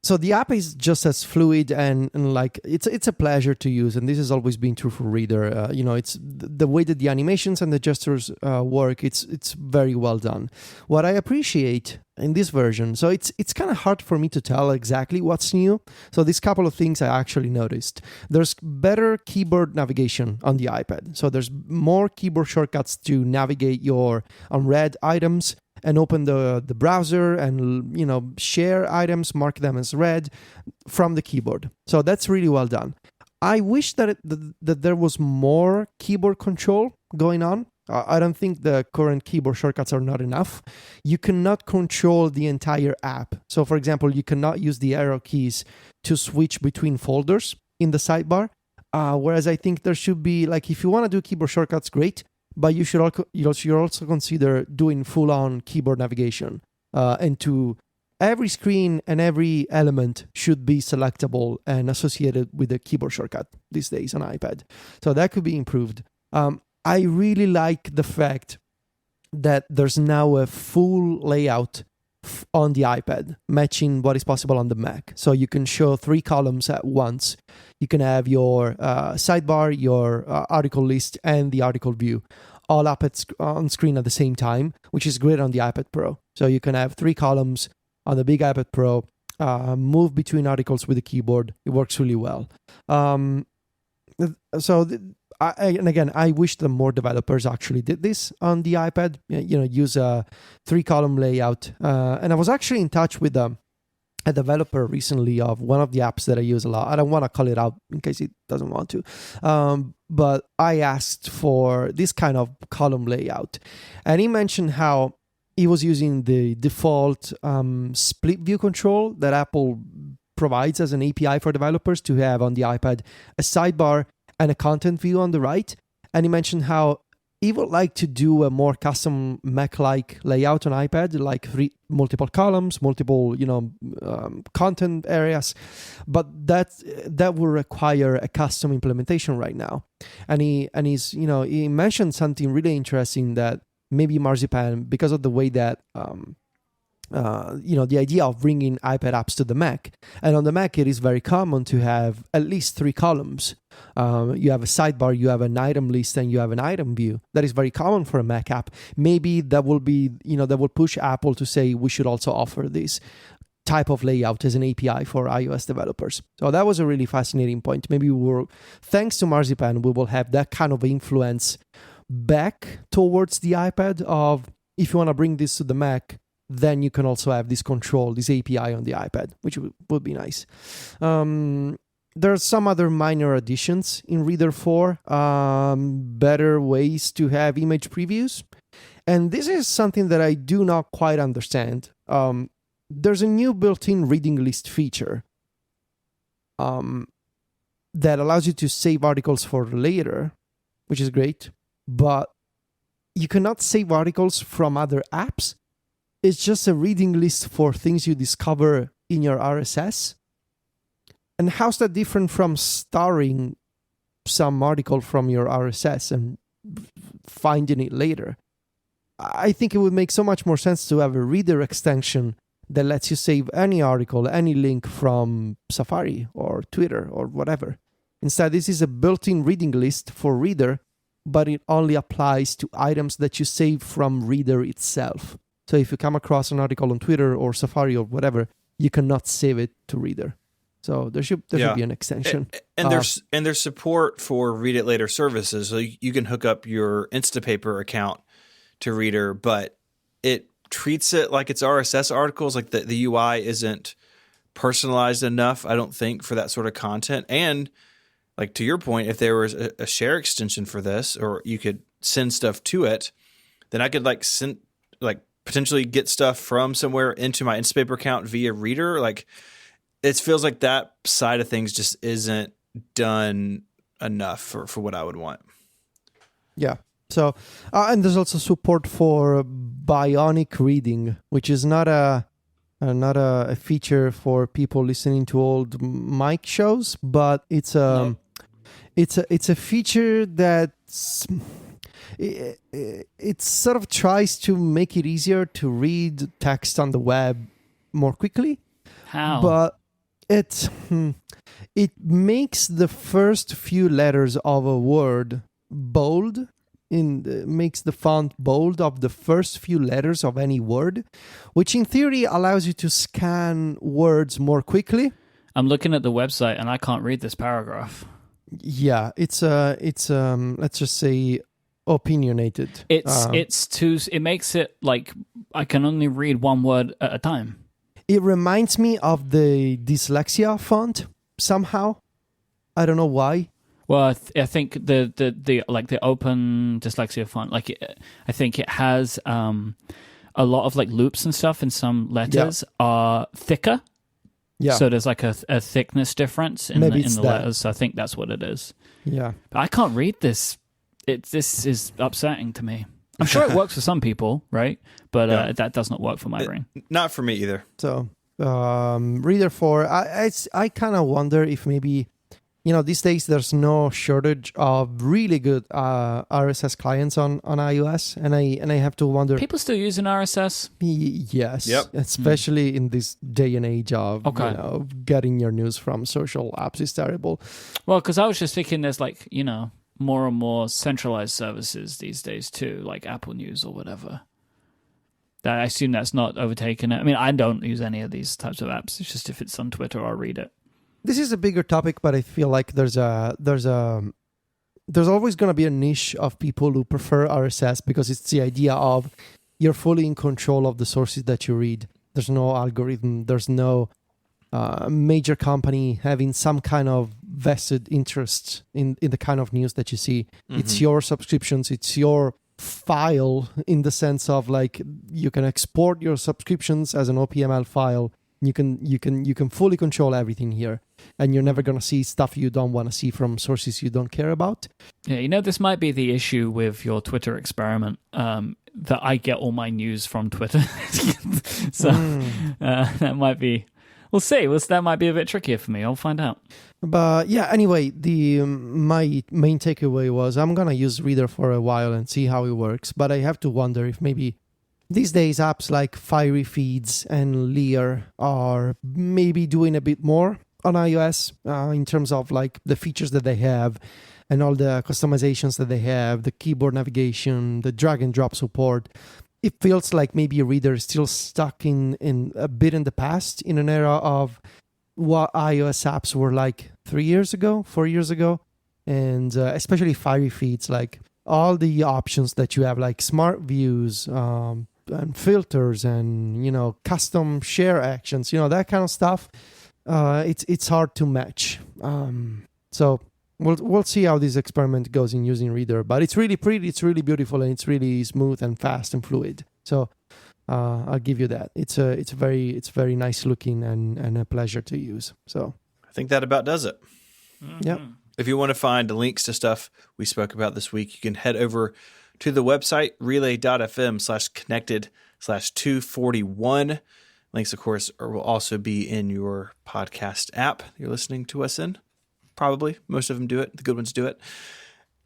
So the app is just as fluid and like it's a pleasure to use, and this has always been true for Reader. It's the way that the animations and the gestures work. It's very well done. What I appreciate in this version, so it's kind of hard for me to tell exactly what's new. So these couple of things I actually noticed. There's better keyboard navigation on the iPad. So there's more keyboard shortcuts to navigate your unread items and open the browser and, share items, mark them as read from the keyboard. So that's really well done. I wish that there was more keyboard control going on. I don't think the current keyboard shortcuts are not enough. You cannot control the entire app. So, for example, you cannot use the arrow keys to switch between folders in the sidebar. Whereas I think there should be, like, if you want to do keyboard shortcuts, great. But you should also consider doing full-on keyboard navigation. And to every screen and every element should be selectable and associated with a keyboard shortcut these days on iPad. So that could be improved. I really like the fact that there's now a full layout on the iPad, matching what is possible on the Mac. So you can show 3 columns at once. You can have your sidebar, your article list, and the article view all up on screen at the same time, which is great on the iPad Pro. So you can have 3 columns on the big iPad Pro, move between articles with the keyboard. It works really well. And again, I wish that more developers actually did this on the iPad, use a 3-column layout. And I was actually in touch with a developer recently of one of the apps that I use a lot. I don't want to call it out in case it doesn't want to. But I asked for this kind of column layout. And he mentioned how he was using the default split view control that Apple provides as an API for developers to have on the iPad, a sidebar and a content view on the right. And he mentioned how he would like to do a more custom Mac-like layout on iPad, like multiple columns, multiple content areas, but that will require a custom implementation right now. And he mentioned something really interesting, that maybe Marzipan, because of the way that the idea of bringing iPad apps to the Mac, and on the Mac it is very common to have at least 3 columns. You have a sidebar, you have an item list, and you have an item view. That is very common for a Mac app. Maybe that will be, that will push Apple to say we should also offer this type of layout as an API for iOS developers. So that was a really fascinating point. Maybe thanks to Marzipan, we will have that kind of influence back towards the iPad of, if you want to bring this to the Mac, then you can also have this control, this API on the iPad, which would be nice. There are some other minor additions in Reader 4, better ways to have image previews. And this is something that I do not quite understand. There's a new built-in reading list feature that allows you to save articles for later, which is great, but you cannot save articles from other apps. It's just a reading list for things you discover in your RSS. And how's that different from starring some article from your RSS and finding it later? I think it would make so much more sense to have a Reader extension that lets you save any article, any link from Safari or Twitter or whatever. Instead, this is a built-in reading list for Reader, but it only applies to items that you save from Reader itself. So if you come across an article on Twitter or Safari or whatever, you cannot save it to Reader. So there should be an extension. And there's support for read it later services. So you can hook up your Instapaper account to Reader, but it treats it like it's RSS articles. Like the UI isn't personalized enough, I don't think, for that sort of content. And like to your point, if there was a share extension for this, or you could send stuff to it, then I could potentially get stuff from somewhere into my Instapaper account via Reader. Like, it feels like that side of things just isn't done enough for what I would want. Yeah. So, and there's also support for bionic reading, which is not a feature for people listening to old Myke shows, but it's a feature that's it sort of tries to make it easier to read text on the web more quickly. How? But it makes the first few letters of a word bold. Makes the font bold of the first few letters of any word, which in theory allows you to scan words more quickly. I'm looking at the website and I can't read this paragraph. Yeah, it's let's just say opinionated. It makes it like I can only read one word at a time. It reminds me of the dyslexia font somehow. I don't know why. Well, I think the open dyslexia font, I think it has a lot of like loops and stuff, and some letters are thicker. Yeah. So there's like a thickness difference in the letters. So I think that's what it is. Yeah. But I can't read this. This is upsetting to me. I'm sure it works for some people, right? But that does not work for my brain. Not for me either. So Reader 4, I kind of wonder if maybe, these days there's no shortage of really good RSS clients on iOS, and I have to wonder. People still using RSS? Yes. Yep. Especially in this day and age of getting your news from social apps is terrible. Well, because I was just thinking there's more and more centralized services these days too, like Apple News or whatever. I assume that's not overtaken it. I mean, I don't use any of these types of apps. It's just if it's on Twitter, I'll read it. This is a bigger topic, but I feel like there's always going to be a niche of people who prefer RSS because it's the idea of you're fully in control of the sources that you read. There's no algorithm. There's no major company having some kind of vested interest in the kind of news that you see. Mm-hmm. It's your subscriptions. It's your file in the sense of like you can export your subscriptions as an OPML file You can fully control everything here, and you're never gonna see stuff you don't want to see from sources you don't care about. Yeah, this might be the issue with your Twitter experiment. That I get all my news from Twitter, so that might be. We'll see. That might be a bit trickier for me. I'll find out. But yeah, anyway, my main takeaway was I'm gonna use Reader for a while and see how it works. But I have to wonder if maybe these days apps like Fiery Feeds and Lear are maybe doing a bit more on iOS in terms of like the features that they have and all the customizations that they have, the keyboard navigation, the drag and drop support. It feels like maybe Reader is still stuck in a bit in the past, in an era of what iOS apps were like 4 years ago. And especially Fiery Feeds, like all the options that you have, like smart views and filters and, custom share actions, that kind of stuff. It's hard to match. So we'll see how this experiment goes in using Reader, but it's really pretty, it's really beautiful, and it's really smooth and fast and fluid. So I'll give you that. It's very nice looking and a pleasure to use. So I think that about does it. Yep. If you want to find links to stuff we spoke about this week, you can head over to the website relay.fm/connected/241. Links, of course, will also be in your podcast app you're listening to us in. Probably. Most of them do it. The good ones do it.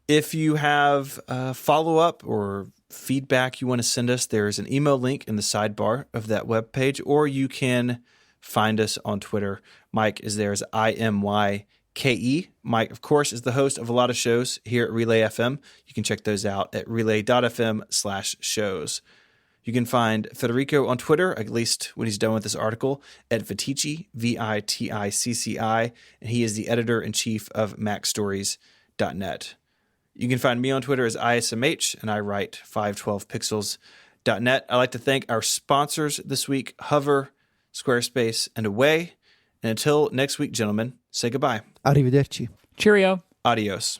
If you have follow-up or feedback you want to send us, there's an email link in the sidebar of that webpage, or you can find us on Twitter. Myke is there as IMYKE. Myke, of course, is the host of a lot of shows here at Relay FM. You can check those out at relay.fm/shows. You can find Federico on Twitter, at least when he's done with this article, at Viticci, Viticci, and he is the editor-in-chief of MacStories.net. You can find me on Twitter as ISMH, and I write 512pixels.net. I'd like to thank our sponsors this week, Hover, Squarespace, and Away. And until next week, gentlemen, say goodbye. Arrivederci. Cheerio. Adios.